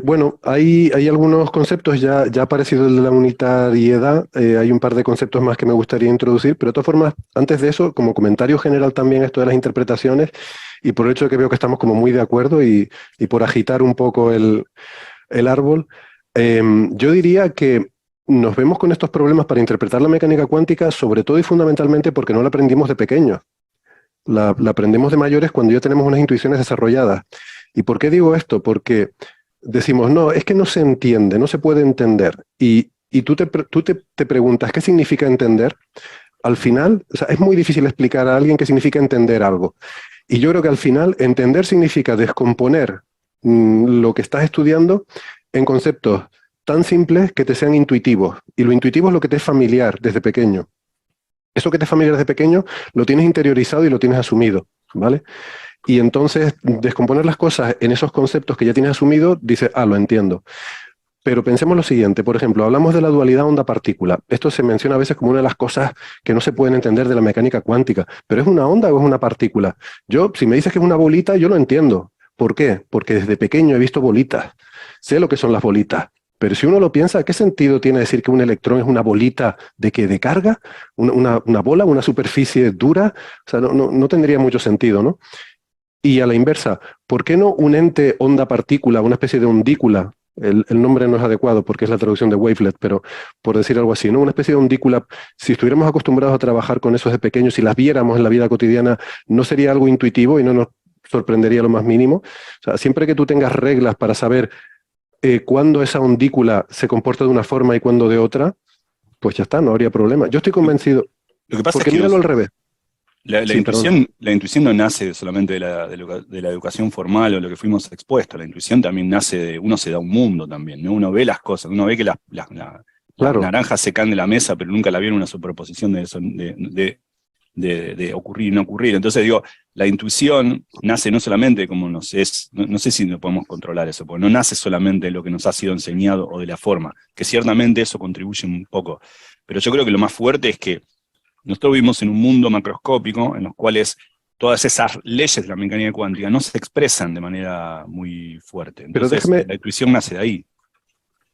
Bueno, hay algunos conceptos ya parecidos de la unitariedad, hay un par de conceptos más que me gustaría introducir, pero de todas formas, antes de eso, como comentario general también esto de las interpretaciones, y por el hecho de que veo que estamos como muy de acuerdo y por agitar un poco el árbol, yo diría que nos vemos con estos problemas para interpretar la mecánica cuántica, sobre todo y fundamentalmente porque no la aprendimos de pequeños. La aprendemos de mayores cuando ya tenemos unas intuiciones desarrolladas. ¿Y por qué digo esto? Porque decimos, no, es que no se entiende, no se puede entender. Y tú te preguntas, ¿qué significa entender? Al final, o sea, es muy difícil explicar a alguien qué significa entender algo. Y yo creo que al final, entender significa descomponer lo que estás estudiando en conceptos tan simples que te sean intuitivos. Y lo intuitivo es lo que te es familiar desde pequeño. Eso que te es familiar desde pequeño lo tienes interiorizado y lo tienes asumido, ¿vale? Y entonces descomponer las cosas en esos conceptos que ya tienes asumido, dices, lo entiendo. Pero pensemos lo siguiente, por ejemplo, hablamos de la dualidad onda-partícula. Esto se menciona a veces como una de las cosas que no se pueden entender de la mecánica cuántica. ¿Pero es una onda o es una partícula? Si me dices que es una bolita, yo lo entiendo. ¿Por qué? Porque desde pequeño he visto bolitas. Sé lo que son las bolitas. Pero si uno lo piensa, ¿qué sentido tiene decir que un electrón es una bolita de carga? ¿Una bola, una superficie dura? O sea, no tendría mucho sentido, ¿no? Y a la inversa, ¿por qué no un ente onda-partícula, una especie de ondícula? El nombre no es adecuado porque es la traducción de wavelet, pero por decir algo así, ¿no? Una especie de ondícula, si estuviéramos acostumbrados a trabajar con esos de pequeños, si las viéramos en la vida cotidiana, ¿no sería algo intuitivo y no nos sorprendería lo más mínimo? O sea, siempre que tú tengas reglas para saber cuándo esa ondícula se comporta de una forma y cuándo de otra, pues ya está, no habría problema. Yo estoy convencido, Lo que pasa porque es que míralo al revés. La intuición no nace solamente de la educación formal o lo que fuimos expuestos. La intuición también nace uno se da un mundo también, ¿no? Uno ve las cosas, uno ve que las naranjas se caen de la mesa, pero nunca la vieron una superposición de ocurrir y no ocurrir. Entonces digo, la intuición nace no solamente como no sé si no podemos controlar eso, porque no nace solamente de lo que nos ha sido enseñado o de la forma, que ciertamente eso contribuye un poco. Pero yo creo que lo más fuerte es que nosotros vivimos en un mundo macroscópico en los cuales todas esas leyes de la mecánica cuántica no se expresan de manera muy fuerte. Entonces, la intuición nace de ahí.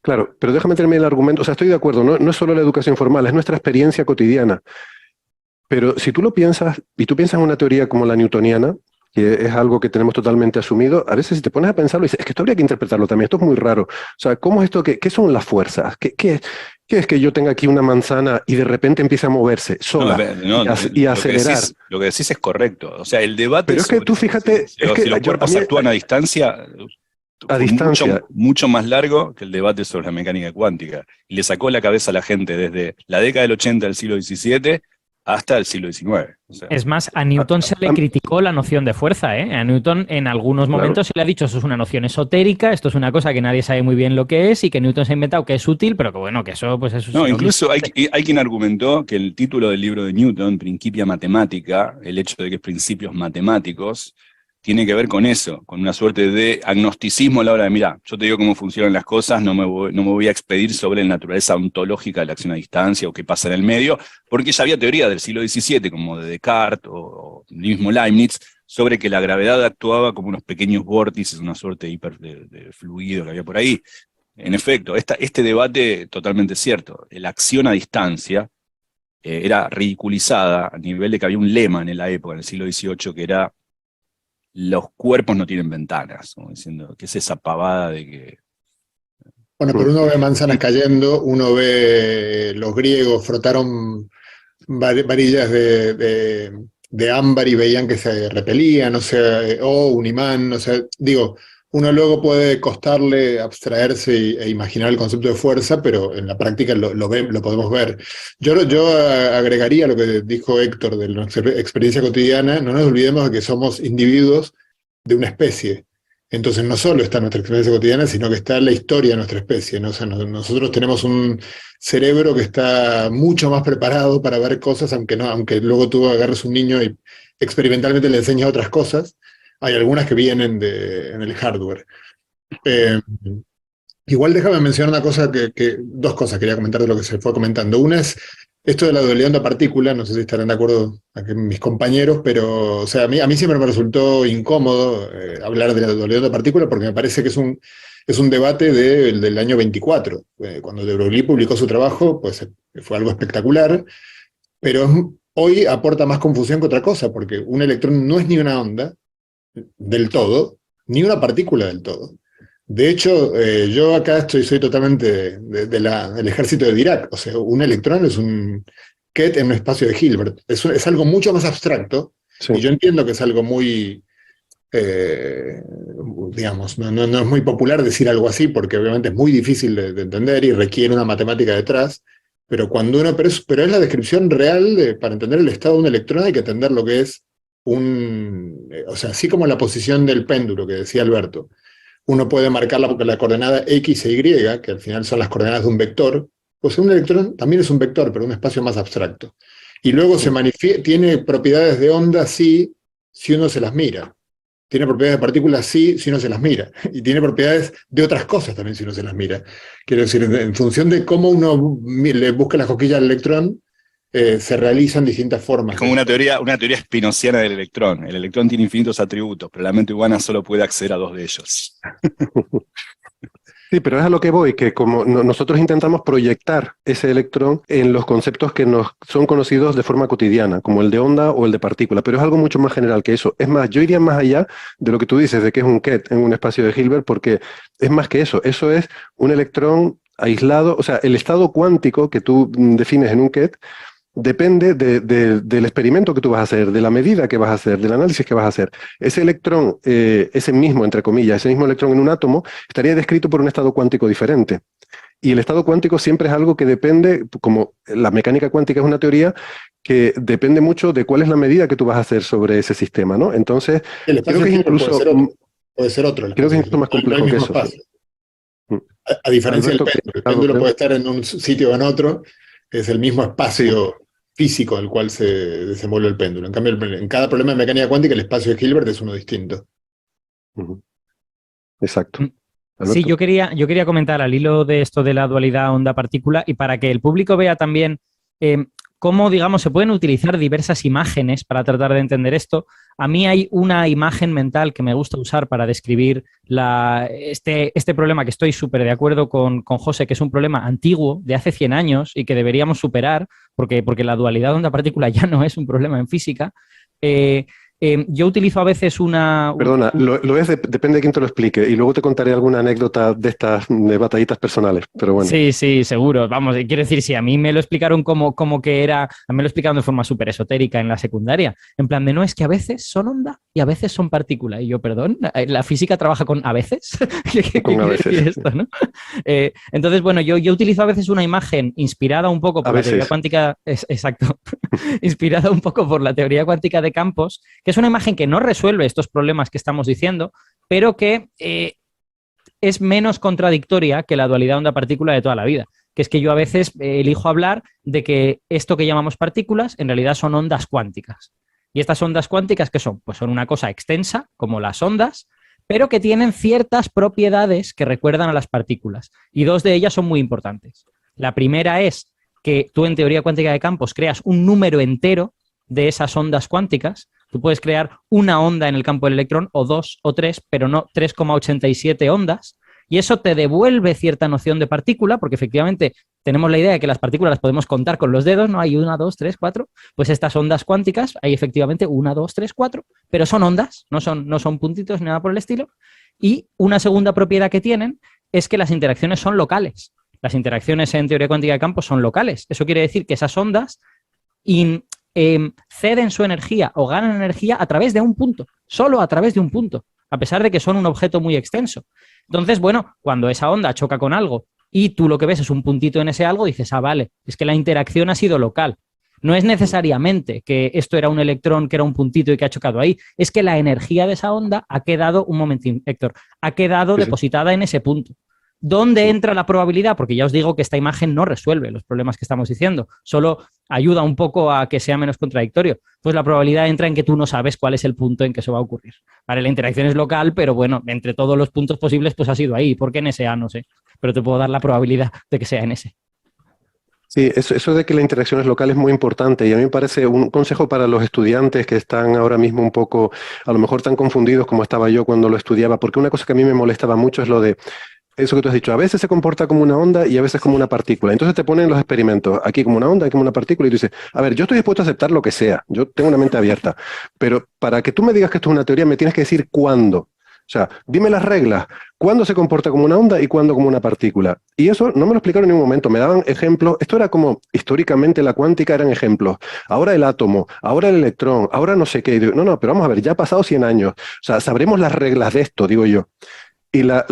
Claro, pero déjame terminar el argumento. O sea, estoy de acuerdo, no es solo la educación formal, es nuestra experiencia cotidiana. Pero si tú lo piensas, y tú piensas en una teoría como la newtoniana, que es algo que tenemos totalmente asumido, a veces si te pones a pensarlo, dices, es que esto habría que interpretarlo también, esto es muy raro. O sea, ¿cómo es esto? ¿Qué son las fuerzas? ¿Qué es que yo tenga aquí una manzana y de repente empiece a moverse sola y a acelerar? Lo que decís es correcto. O sea, el debate... Pero es que tú fíjate... Si los cuerpos actúan a distancia... Mucho más largo que el debate sobre la mecánica cuántica. Y le sacó la cabeza a la gente desde la década del 80 del siglo XVII hasta el siglo XIX. O sea, Es más, a Newton se le criticó la noción de fuerza, ¿eh? A Newton en algunos momentos se le ha dicho esto es una noción esotérica, esto es una cosa que nadie sabe muy bien lo que es y que Newton se ha inventado que es útil, pero que bueno, que eso pues eso no, es incluso hay quien argumentó que el título del libro de Newton, Principia Mathematica, el hecho de que es principios matemáticos, tiene que ver con eso, con una suerte de agnosticismo a la hora de, mira, yo te digo cómo funcionan las cosas, no me voy a expedir sobre la naturaleza ontológica de la acción a distancia o qué pasa en el medio, porque ya había teoría del siglo XVII, como de Descartes o el mismo Leibniz, sobre que la gravedad actuaba como unos pequeños vórtices, una suerte de fluido que había por ahí. En efecto, este debate totalmente cierto. La acción a distancia era ridiculizada a nivel de que había un lema en la época, en el siglo XVIII, que era los cuerpos no tienen ventanas, como diciendo que es esa pavada de que... Bueno, pero uno ve manzanas cayendo, uno ve los griegos frotaron varillas de ámbar y veían que se repelían, o sea, o un imán, o sea, digo, uno luego puede costarle abstraerse e imaginar el concepto de fuerza, pero en la práctica lo podemos ver. Yo agregaría lo que dijo Héctor de nuestra experiencia cotidiana, no nos olvidemos de que somos individuos de una especie. Entonces no solo está nuestra experiencia cotidiana, sino que está la historia de nuestra especie, ¿no? O sea, nosotros tenemos un cerebro que está mucho más preparado para ver cosas, aunque luego tú agarres un niño y experimentalmente le enseñas otras cosas, hay algunas que vienen en el hardware. Igual déjame mencionar una cosa dos cosas quería comentar de lo que se fue comentando. Una es esto de la dualidad onda-partícula, no sé si estarán de acuerdo aquí mis compañeros, pero o sea, a mí siempre me resultó incómodo hablar de la dualidad onda-partícula porque me parece que es un debate del año 24. Cuando de Broglie publicó su trabajo, pues fue algo espectacular, pero hoy aporta más confusión que otra cosa, porque un electrón no es ni una onda del todo, ni una partícula del todo. De hecho, yo acá soy totalmente del ejército de Dirac. O sea, un electrón es un ket en un espacio de Hilbert. Es algo mucho más abstracto, sí. Y yo entiendo que es algo muy, digamos, no es muy popular decir algo así, porque obviamente es muy difícil de entender y requiere una matemática detrás, pero pero es la descripción real para entender el estado de un electrón hay que entender lo que es o sea, así como la posición del péndulo que decía Alberto, uno puede marcar la coordenada X e Y, que al final son las coordenadas de un vector, pues un electrón también es un vector, pero un espacio más abstracto. Y luego tiene propiedades de onda sí, si uno se las mira. Tiene propiedades de partículas sí, si uno se las mira. Y tiene propiedades de otras cosas también si uno se las mira. Quiero decir, en función de cómo uno le busca la cosquilla al electrón, se realizan distintas formas. Es como una teoría spinociana del electrón. El electrón tiene infinitos atributos, pero la mente humana solo puede acceder a 2 de ellos. Sí, pero es a lo que voy, que como nosotros intentamos proyectar ese electrón en los conceptos que nos son conocidos de forma cotidiana, como el de onda o el de partícula, pero es algo mucho más general que eso. Es más, yo iría más allá de lo que tú dices, de que es un ket en un espacio de Hilbert, porque es más que eso. Eso es un electrón aislado, o sea, el estado cuántico que tú defines en un ket depende del experimento que tú vas a hacer, de la medida que vas a hacer, del análisis que vas a hacer. Ese electrón, ese mismo, entre comillas, ese mismo electrón en un átomo, estaría descrito por un estado cuántico diferente. Y el estado cuántico siempre es algo que depende, como la mecánica cuántica es una teoría, que depende mucho de cuál es la medida que tú vas a hacer sobre ese sistema, ¿no? Entonces, creo que es incluso... Puede ser otro. Creo que es incluso más complejo que eso. A diferencia del péndulo. El péndulo puede estar en un sitio o en otro, es el mismo espacio físico al cual se desenvuelve el péndulo. En cambio, en cada problema de mecánica cuántica, el espacio de Hilbert es uno distinto. Exacto. ¿Alberto? Sí, yo quería comentar al hilo de esto de la dualidad onda-partícula y para que el público vea también cómo, digamos, se pueden utilizar diversas imágenes para tratar de entender esto. A mí hay una imagen mental que me gusta usar para describir este problema, que estoy súper de acuerdo con José, que es un problema antiguo, de hace 100 años y que deberíamos superar, porque la dualidad onda-partícula ya no es un problema en física. Yo utilizo a veces una... Perdona, depende de quién te lo explique y luego te contaré alguna anécdota de estas de batallitas personales, pero bueno. Sí, sí, seguro. Vamos, quiero decir, si a mí me lo explicaron como que era, a mí me lo explicaron de forma súper esotérica en la secundaria, en plan de no, es que a veces son onda y a veces son partícula. Y yo, perdón, la física trabaja con a veces. ¿Qué Con a quiere veces. decir esto, no? Entonces, bueno, yo utilizo a veces una imagen inspirada un poco por A la teoría veces. cuántica, exacto, inspirada un poco por la teoría cuántica de campos, que es una imagen que no resuelve estos problemas que estamos diciendo, pero que es menos contradictoria que la dualidad onda-partícula de toda la vida, que es que yo a veces elijo hablar de que esto que llamamos partículas en realidad son ondas cuánticas. Y estas ondas cuánticas, ¿qué son? Pues son una cosa extensa, como las ondas, pero que tienen ciertas propiedades que recuerdan a las partículas. Y dos de ellas son muy importantes. La primera es que tú en teoría cuántica de campos creas un número entero de esas ondas cuánticas. Tú puedes crear una onda en el campo del electrón, o dos o tres, pero no 3,87 ondas, y eso te devuelve cierta noción de partícula, porque efectivamente tenemos la idea de que las partículas las podemos contar con los dedos, ¿no? Hay 1, 2, 3, 4, pues estas ondas cuánticas, hay efectivamente 1, 2, 3, 4, pero son ondas, no son puntitos ni nada por el estilo. Y una segunda propiedad que tienen es que las interacciones son locales. Las interacciones en teoría cuántica de campos son locales. Eso quiere decir que esas ondas ceden su energía o ganan energía a través de un punto, solo a través de un punto, a pesar de que son un objeto muy extenso. Entonces, bueno, cuando esa onda choca con algo y tú lo que ves es un puntito en ese algo, dices, ah, vale, es que la interacción ha sido local. No es necesariamente que esto era un electrón que era un puntito y que ha chocado ahí, es que la energía de esa onda ha quedado, un momentín, Héctor, ha quedado depositada en ese punto. ¿Dónde entra la probabilidad? Porque ya os digo que esta imagen no resuelve los problemas que estamos diciendo, solo ayuda un poco a que sea menos contradictorio. Pues la probabilidad entra en que tú no sabes cuál es el punto en que eso va a ocurrir. Vale, la interacción es local, pero bueno, entre todos los puntos posibles, pues ha sido ahí. ¿Por qué en ese A? No sé. Pero te puedo dar la probabilidad de que sea en ese. Sí, eso de que la interacción es local es muy importante y a mí me parece un consejo para los estudiantes que están ahora mismo un poco, a lo mejor tan confundidos como estaba yo cuando lo estudiaba, porque una cosa que a mí me molestaba mucho es lo de eso que tú has dicho, a veces se comporta como una onda y a veces como una partícula. Entonces te ponen los experimentos, aquí como una onda, aquí como una partícula, y tú dices, a ver, yo estoy dispuesto a aceptar lo que sea, yo tengo una mente abierta, pero para que tú me digas que esto es una teoría, me tienes que decir cuándo. O sea, dime las reglas, cuándo se comporta como una onda y cuándo como una partícula. Y eso no me lo explicaron en ningún momento, me daban ejemplos, esto era como, históricamente la cuántica eran ejemplos, ahora el átomo, ahora el electrón, ahora no sé qué. Y digo, no, pero vamos a ver, ya ha pasado 100 años, o sea, sabremos las reglas de esto, digo yo. Y la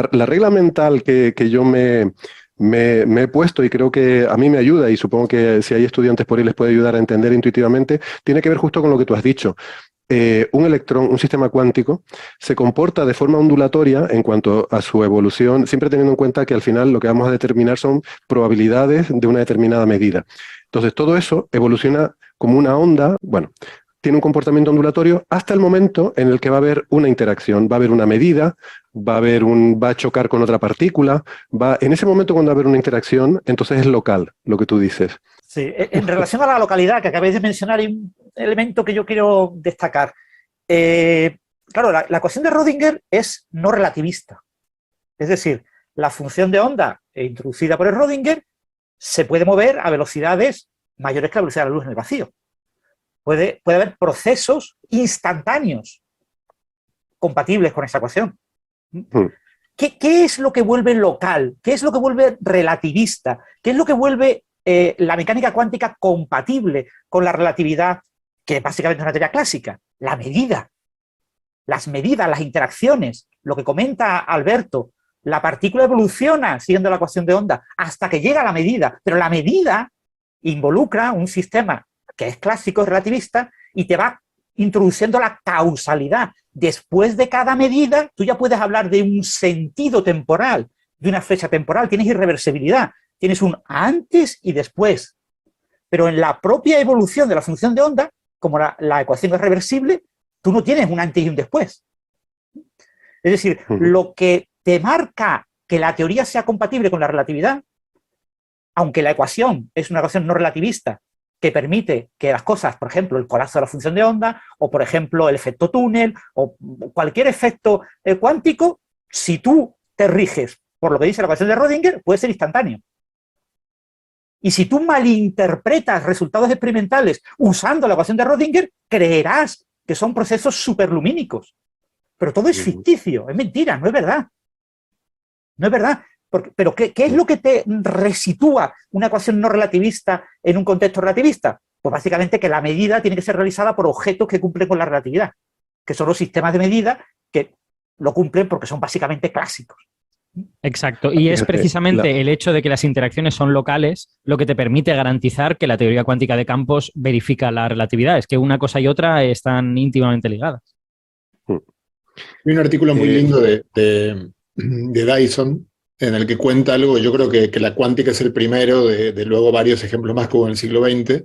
regla mental que yo me he puesto y creo que a mí me ayuda y supongo que si hay estudiantes por ahí les puede ayudar a entender intuitivamente, tiene que ver justo con lo que tú has dicho. Un electrón, un sistema cuántico, se comporta de forma ondulatoria en cuanto a su evolución, siempre teniendo en cuenta que al final lo que vamos a determinar son probabilidades de una determinada medida. Entonces todo eso evoluciona como una onda, bueno, tiene un comportamiento ondulatorio hasta el momento en el que va a haber una interacción, va a haber una medida, va a chocar con otra partícula, en ese momento cuando va a haber una interacción, entonces es local, lo que tú dices. Sí, en relación a la localidad que acabáis de mencionar, hay un elemento que yo quiero destacar. Claro, la ecuación de Rödinger es no relativista. Es decir, la función de onda introducida por el Rödinger se puede mover a velocidades mayores que la velocidad de la luz en el vacío. Puede haber procesos instantáneos compatibles con esa ecuación. ¿Qué es lo que vuelve local? ¿Qué es lo que vuelve relativista? ¿Qué es lo que vuelve la mecánica cuántica compatible con la relatividad, que básicamente es una teoría clásica? La medida. Las medidas, las interacciones. Lo que comenta Alberto, la partícula evoluciona siguiendo la ecuación de onda hasta que llega a la medida, pero la medida involucra un sistema que es clásico, es relativista, y te va introduciendo la causalidad. Después de cada medida, tú ya puedes hablar de un sentido temporal, de una fecha temporal, tienes irreversibilidad, tienes un antes y después. Pero en la propia evolución de la función de onda, como la ecuación es reversible, tú no tienes un antes y un después. Es decir, lo que te marca que la teoría sea compatible con la relatividad, aunque la ecuación es una ecuación no relativista, que permite que las cosas, por ejemplo, el colapso de la función de onda, o por ejemplo el efecto túnel, o cualquier efecto cuántico, si tú te riges por lo que dice la ecuación de Rödinger, puede ser instantáneo. Y si tú malinterpretas resultados experimentales usando la ecuación de Rödinger, creerás que son procesos superlumínicos. Pero todo es ficticio, es mentira, no es verdad. No es verdad. Pero ¿qué es lo que te resitúa una ecuación no relativista en un contexto relativista? Pues básicamente que la medida tiene que ser realizada por objetos que cumplen con la relatividad, que son los sistemas de medida que lo cumplen porque son básicamente clásicos. Exacto, y es precisamente el hecho de que las interacciones son locales lo que te permite garantizar que la teoría cuántica de campos verifica la relatividad. Es que una cosa y otra están íntimamente ligadas. Hay un artículo muy lindo de Dyson en el que cuenta algo, yo creo que la cuántica es el primero de luego varios ejemplos más que hubo en el siglo XX,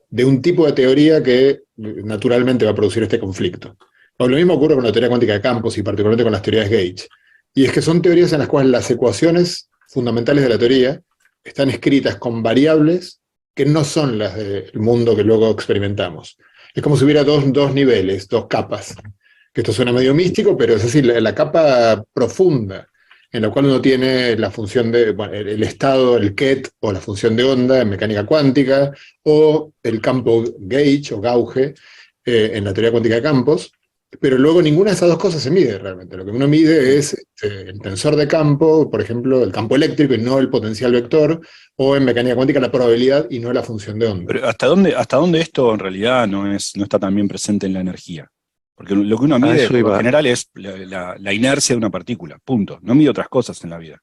de un tipo de teoría que naturalmente va a producir este conflicto. Lo mismo ocurre con la teoría cuántica de campos y particularmente con las teorías Gauge. Y es que son teorías en las cuales las ecuaciones fundamentales de la teoría están escritas con variables que no son las del mundo que luego experimentamos. Es como si hubiera dos niveles, dos capas. Que esto suena medio místico, pero es así, la capa profunda, en la cual uno tiene la función de, bueno, el estado, el ket, o la función de onda en mecánica cuántica, o el campo gauge o gauge en la teoría cuántica de campos, pero luego ninguna de esas dos cosas se mide realmente. Lo que uno mide es el tensor de campo, por ejemplo, el campo eléctrico y no el potencial vector, o en mecánica cuántica la probabilidad y no la función de onda. Pero ¿hasta dónde esto en realidad no está tan bien presente en la energía? Porque lo que uno mide en general es la inercia de una partícula, punto. No mide otras cosas en la vida.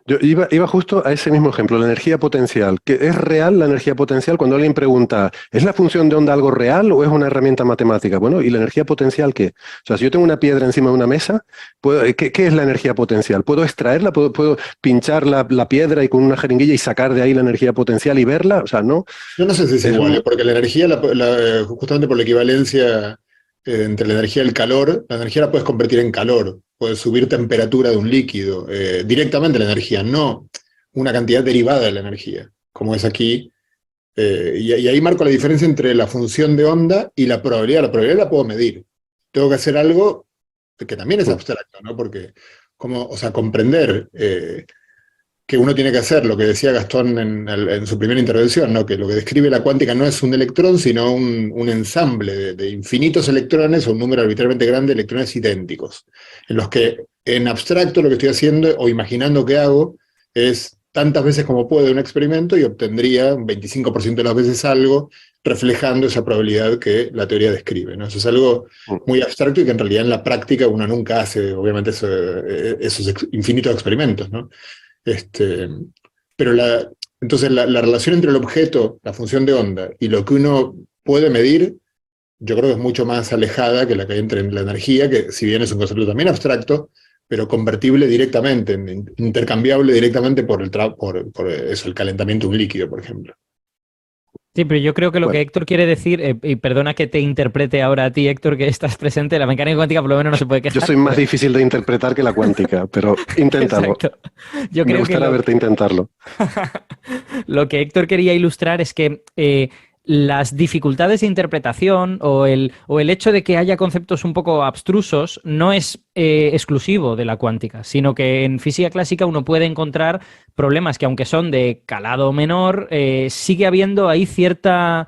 Yo iba justo a ese mismo ejemplo, la energía potencial. ¿Que es real la energía potencial? Cuando alguien pregunta, ¿es la función de onda algo real o es una herramienta matemática? Bueno, ¿y la energía potencial qué? O sea, si yo tengo una piedra encima de una mesa, ¿qué es la energía potencial? ¿Puedo extraerla? ¿Puedo pinchar la piedra y con una jeringuilla y sacar de ahí la energía potencial y verla? O sea, no. Yo no sé si es igual, porque la energía, justamente por la equivalencia entre la energía y el calor, la energía la puedes convertir en calor. Puedes subir temperatura de un líquido, directamente la energía, no una cantidad derivada de la energía, como es aquí. Y ahí marco la diferencia entre la función de onda y la probabilidad. La probabilidad la puedo medir. Tengo que hacer algo que también es abstracto, ¿no? Porque, comprender que uno tiene que hacer, lo que decía Gastón en su primera intervención, ¿no? Que lo que describe la cuántica no es un electrón, sino un ensamble de infinitos electrones o un número arbitrariamente grande de electrones idénticos, en los que en abstracto lo que estoy haciendo o imaginando que hago es tantas veces como puedo un experimento y obtendría un 25% de las veces algo reflejando esa probabilidad que la teoría describe, ¿no? Eso es algo muy abstracto y que en realidad en la práctica uno nunca hace, obviamente, esos infinitos experimentos, ¿no? Pero entonces la relación entre el objeto, la función de onda, y lo que uno puede medir, yo creo que es mucho más alejada que la que hay entre la energía, que si bien es un concepto también abstracto, pero convertible directamente, intercambiable directamente por el calentamiento de un líquido, por ejemplo. Sí, pero yo creo que lo que Héctor quiere decir, y perdona que te interprete ahora a ti, Héctor, que estás presente, la mecánica cuántica por lo menos no se puede quejar. Yo soy más difícil de interpretar que la cuántica, pero inténtalo. Me gustaría verte intentarlo. Lo que Héctor quería ilustrar es que las dificultades de interpretación o el hecho de que haya conceptos un poco abstrusos no es exclusivo de la cuántica, sino que en física clásica uno puede encontrar problemas que, aunque son de calado menor, sigue habiendo ahí cierta...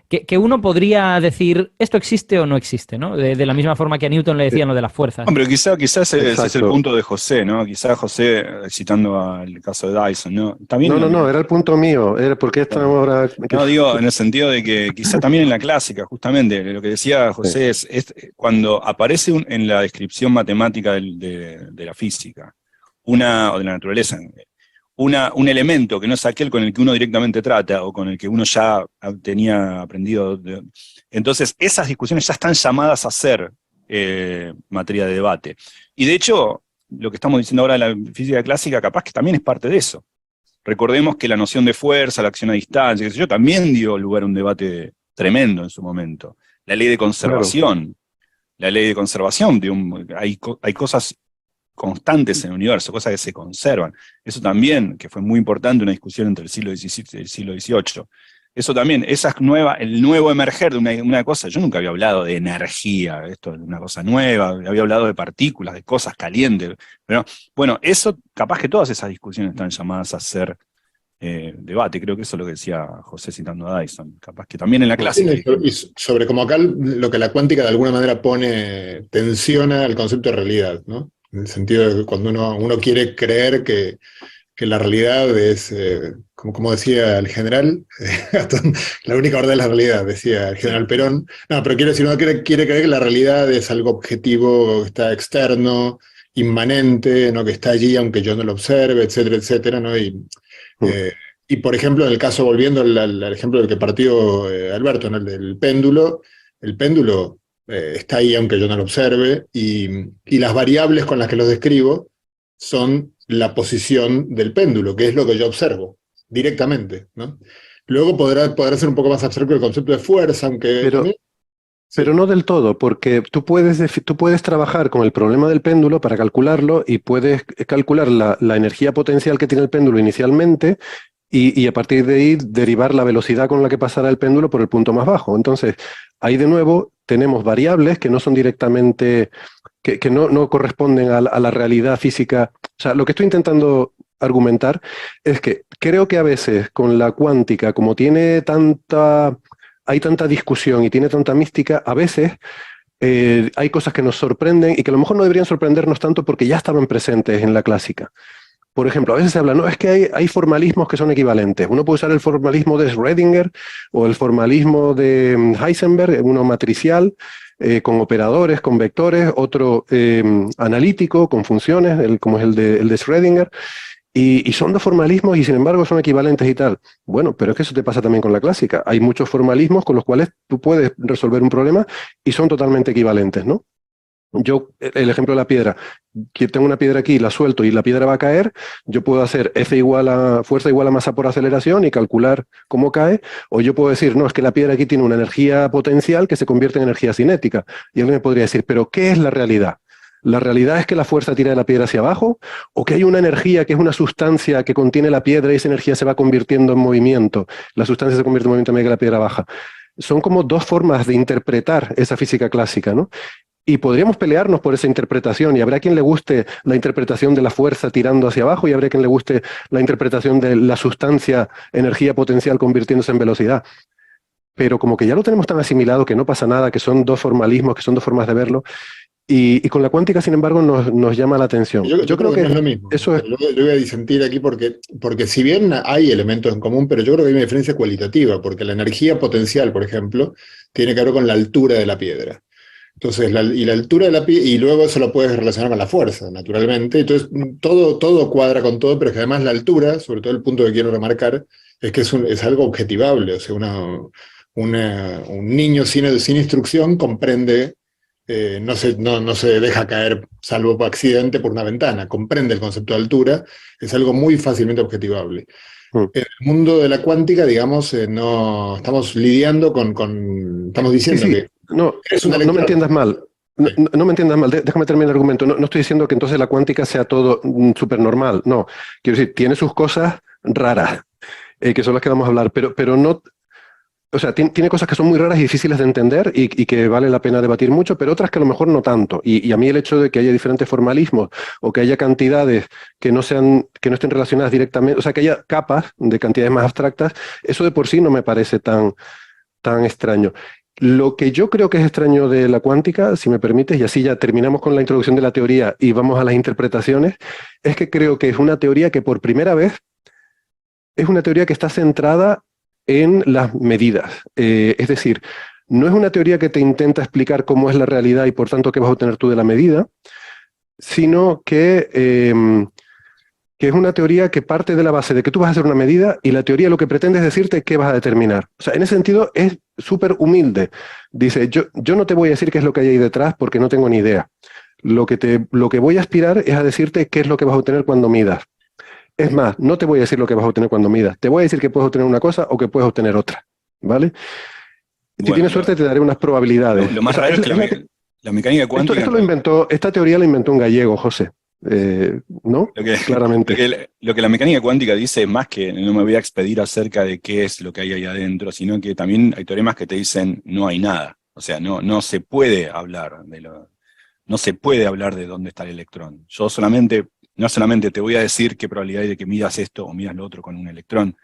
que uno podría decir, esto existe o no existe, ¿no? De la misma forma que a Newton le decían lo de las fuerzas. Hombre, quizás ese es el punto de José, ¿no? Quizás José, citando al caso de Dyson, ¿no? También no, era el punto mío. ¿Por qué estamos ahora...? No, digo, en el sentido de que quizás también en la clásica, justamente, lo que decía José es cuando aparece en la descripción matemática de la física, o de la naturaleza, un elemento que no es aquel con el que uno directamente trata o con el que uno ya tenía aprendido. Entonces, esas discusiones ya están llamadas a ser materia de debate. Y de hecho, lo que estamos diciendo ahora en la física clásica capaz que también es parte de eso. Recordemos que la noción de fuerza, la acción a distancia, qué sé yo, también dio lugar a un debate tremendo en su momento. La ley de conservación. Claro. La ley de conservación, hay cosas constantes en el universo, cosas que se conservan. Eso también, que fue muy importante, una discusión entre el siglo XVII y el siglo XVIII. Eso también, el nuevo emerger de una cosa, yo nunca había hablado de energía, esto es una cosa nueva, había hablado de partículas, de cosas calientes, pero bueno, eso, capaz que todas esas discusiones están llamadas a ser debate. Creo que eso es lo que decía José citando a Dyson. Capaz que también en la clásica. Y sobre como acá lo que la cuántica de alguna manera tensiona el concepto de realidad, ¿no? En el sentido de que cuando uno quiere creer que la realidad es, como decía el general, la única verdad es la realidad, decía el general Perón. No, pero quiere decir, uno quiere creer que la realidad es algo objetivo, que está externo, inmanente, ¿no? Que está allí aunque yo no lo observe, etcétera, etcétera, ¿no? Y por ejemplo, en el caso, volviendo al ejemplo del que partió Alberto, ¿no? El péndulo está ahí aunque yo no lo observe, y las variables con las que los describo son la posición del péndulo, que es lo que yo observo directamente, ¿no? Luego podrá ser un poco más abstracto el concepto de fuerza, aunque también... Pero no del todo, porque tú puedes trabajar con el problema del péndulo para calcularlo y puedes calcular la energía potencial que tiene el péndulo inicialmente y a partir de ahí derivar la velocidad con la que pasará el péndulo por el punto más bajo. Entonces, ahí de nuevo tenemos variables que no son directamente, que no corresponden a la realidad física. O sea, lo que estoy intentando argumentar es que creo que a veces con la cuántica, como hay tanta discusión y tiene tanta mística, a veces hay cosas que nos sorprenden y que a lo mejor no deberían sorprendernos tanto porque ya estaban presentes en la clásica. Por ejemplo, a veces se habla, no, es que hay formalismos que son equivalentes. Uno puede usar el formalismo de Schrödinger o el formalismo de Heisenberg, uno matricial, con operadores, con vectores, otro analítico, con funciones, como es el de Schrödinger. Y son dos formalismos y sin embargo son equivalentes y tal. Bueno, pero es que eso te pasa también con la clásica. Hay muchos formalismos con los cuales tú puedes resolver un problema y son totalmente equivalentes, ¿no? El ejemplo de la piedra, que tengo una piedra aquí, la suelto y la piedra va a caer, yo puedo hacer fuerza igual a masa por aceleración y calcular cómo cae, o yo puedo decir, no, es que la piedra aquí tiene una energía potencial que se convierte en energía cinética. Y alguien me podría decir, ¿pero qué es la realidad? ¿La realidad es que la fuerza tira de la piedra hacia abajo? ¿O que hay una energía que es una sustancia que contiene la piedra y esa energía se va convirtiendo en movimiento? La sustancia se convierte en movimiento a medida que la piedra baja. Son como dos formas de interpretar esa física clásica, ¿no? Y podríamos pelearnos por esa interpretación y habrá quien le guste la interpretación de la fuerza tirando hacia abajo y habrá quien le guste la interpretación de la sustancia, energía potencial convirtiéndose en velocidad. Pero como que ya lo tenemos tan asimilado que no pasa nada, que son dos formalismos, que son dos formas de verlo, y con la cuántica, sin embargo, nos llama la atención. Yo creo que no es lo mismo. Eso es... Yo voy a disentir aquí porque si bien hay elementos en común, pero yo creo que hay una diferencia cualitativa, porque la energía potencial, por ejemplo, tiene que ver con la altura de la piedra. Entonces, la altura de la piedra, y luego eso lo puedes relacionar con la fuerza, naturalmente. Entonces, todo cuadra con todo, pero es que además la altura, sobre todo el punto que quiero remarcar, es que es algo objetivable. O sea, un niño sin instrucción comprende, no se deja caer, salvo por accidente, por una ventana. Comprende el concepto de altura, es algo muy fácilmente objetivable. En el mundo de la cuántica, digamos, no estamos lidiando estamos diciendo que no me entiendas mal. No me entiendas mal, déjame terminar el argumento. No estoy diciendo que entonces la cuántica sea todo súper normal. No, quiero decir, tiene sus cosas raras, que son las que vamos a hablar, pero no... O sea, tiene cosas que son muy raras y difíciles de entender y que vale la pena debatir mucho, pero otras que a lo mejor no tanto. Y a mí el hecho de que haya diferentes formalismos o que haya cantidades que no estén relacionadas directamente, o sea, que haya capas de cantidades más abstractas, eso de por sí no me parece tan extraño. Lo que yo creo que es extraño de la cuántica, si me permites, y así ya terminamos con la introducción de la teoría y vamos a las interpretaciones, es que creo que es una teoría que por primera vez es una teoría que está centrada en las medidas. Es decir, no es una teoría que te intenta explicar cómo es la realidad y por tanto qué vas a obtener tú de la medida, sino que es una teoría que parte de la base de que tú vas a hacer una medida y la teoría lo que pretende es decirte qué vas a determinar. O sea, en ese sentido es súper humilde. Dice, yo no te voy a decir qué es lo que hay ahí detrás porque no tengo ni idea. Lo que voy a aspirar es a decirte qué es lo que vas a obtener cuando midas. Es más, no te voy a decir lo que vas a obtener cuando midas. Te voy a decir que puedes obtener una cosa o que puedes obtener otra. ¿Vale? Si tienes suerte te daré unas probabilidades. Lo más raro es que la mecánica cuántica... Esta teoría la inventó un gallego, José. ¿No? Claramente. Lo que la mecánica cuántica dice es más que no me voy a expedir acerca de qué es lo que hay ahí adentro, sino que también hay teoremas que te dicen no hay nada. O sea, no se puede hablar no se puede hablar de dónde está el electrón. Yo solamente no solamente te voy a decir qué probabilidad hay de que midas esto o midas lo otro con un electrón,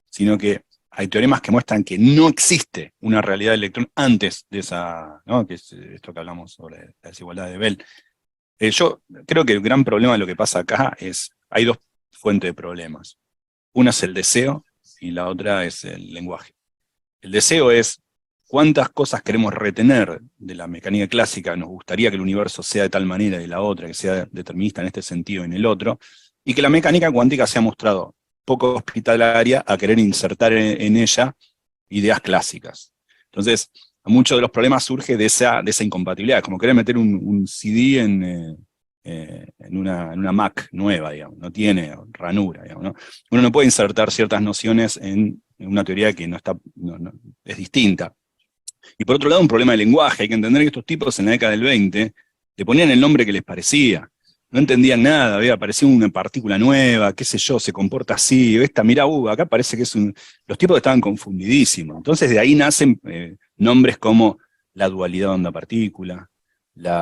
sino que hay teoremas que muestran que no existe una realidad del electrón antes de esa, ¿no? Que es esto que hablamos sobre la desigualdad de Bell. Yo creo que el gran problema de lo que pasa acá es, hay dos fuentes de problemas. Una es el deseo y la otra es el lenguaje. El deseo es cuántas cosas queremos retener de la mecánica clásica, nos gustaría que el universo sea de tal manera y la otra, que sea determinista en este sentido y en el otro, y que la mecánica cuántica se ha mostrado poco hospitalaria a querer insertar en ella ideas clásicas. Entonces, muchos de los problemas surgen de esa incompatibilidad, como querer meter un CD en una Mac nueva, digamos, no tiene ranura, digamos, ¿no? Uno no puede insertar ciertas nociones en una teoría que es distinta. Y por otro lado, un problema de lenguaje. Hay que entender que estos tipos en la década del 20 le ponían el nombre que les parecía. No entendían nada, aparecía una partícula nueva, qué sé yo, se comporta así, mirá, acá parece que es Los tipos estaban confundidísimos. Entonces de ahí nacen nombres como la dualidad onda-partícula,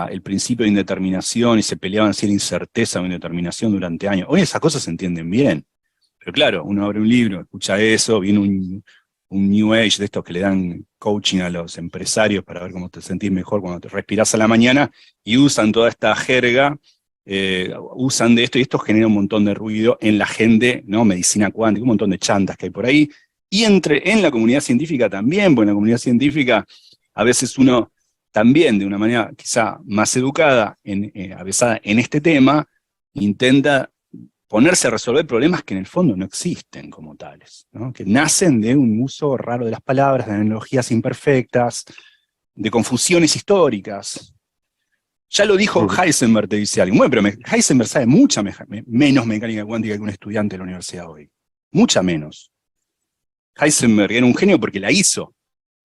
el principio de indeterminación, y se peleaban si era incerteza o indeterminación durante años. Hoy esas cosas se entienden bien. Pero claro, uno abre un libro, escucha eso, viene un New Age de estos que le dan coaching a los empresarios para ver cómo te sentís mejor cuando te respirás a la mañana, y usan toda esta jerga, usan de esto, y esto genera un montón de ruido en la gente, ¿no? Medicina cuántica, un montón de chantas que hay por ahí, y en la comunidad científica también, porque en la comunidad científica a veces uno también, de una manera quizá más educada, avesada en este tema, intenta ponerse a resolver problemas que en el fondo no existen como tales, ¿no? Que nacen de un uso raro de las palabras, de analogías imperfectas, de confusiones históricas. Ya lo dijo Heisenberg, te dice alguien. Bueno, pero Heisenberg sabe mucha menos mecánica cuántica que un estudiante de la universidad hoy. Mucha menos. Heisenberg era un genio porque la hizo,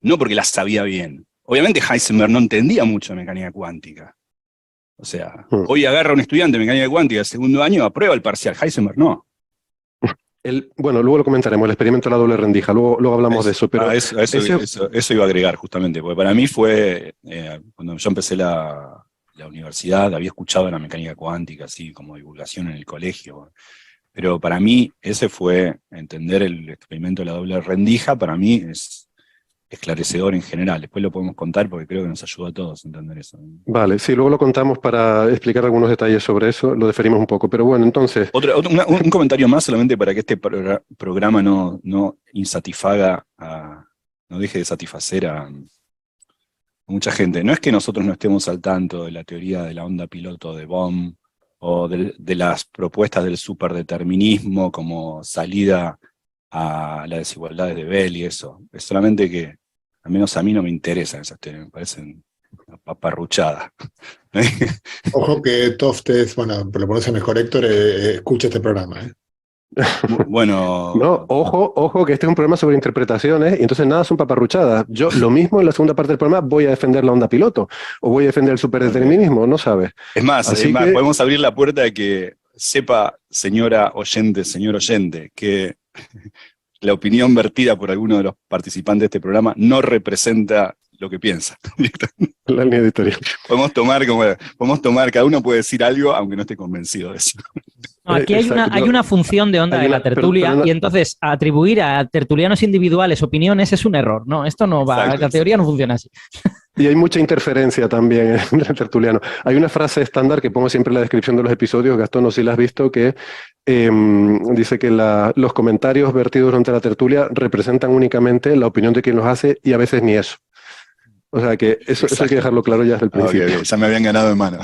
no porque la sabía bien. Obviamente Heisenberg no entendía mucho de mecánica cuántica. O sea, hoy agarra a un estudiante de mecánica cuántica de segundo año, aprueba el parcial. Heisenberg no. Bueno, luego lo comentaremos, el experimento de la doble rendija, luego hablamos de eso. Pero eso iba a agregar justamente, porque para mí fue, cuando yo empecé la universidad, había escuchado la mecánica cuántica, así como divulgación en el colegio, pero para mí ese fue entender el experimento de la doble rendija. Para mí es esclarecedor en general. Después lo podemos contar porque creo que nos ayuda a todos a entender eso. Vale, sí, luego lo contamos para explicar algunos detalles sobre eso, lo deferimos un poco, pero bueno, entonces... Un comentario más solamente para que este programa no insatisfaga, no deje de satisfacer a mucha gente. No es que nosotros no estemos al tanto de la teoría de la onda piloto de Bohm, o de las propuestas del superdeterminismo como salida a las desigualdades de Bell y eso. Es solamente que, al menos a mí no me interesan esas teorías, me parecen una paparruchada. Ojo que Toftes, bueno, por lo menos mejor Héctor, escucha este programa. Bueno... No, ojo, que este es un programa sobre interpretaciones, y entonces nada son paparruchadas. Yo lo mismo en la segunda parte del programa voy a defender la onda piloto, o voy a defender el superdeterminismo, no sabes. Es más, podemos abrir la puerta de que sepa, señora oyente, señor oyente, que la opinión vertida por alguno de los participantes de este programa no representa lo que piensa. La línea editorial. Podemos tomar, cada uno puede decir algo, aunque no esté convencido de eso. No, aquí hay una función de onda de la tertulia, y entonces atribuir a tertulianos individuales opiniones es un error. No, esto no va, exacto, la teoría no funciona así. Y hay mucha interferencia también en el tertuliano. Hay una frase estándar que pongo siempre en la descripción de los episodios, Gastón, no sé si la has visto, que dice que los comentarios vertidos durante la tertulia representan únicamente la opinión de quien los hace, y a veces ni eso. O sea que eso hay que dejarlo claro ya desde el principio. Okay, ya me habían ganado de mano.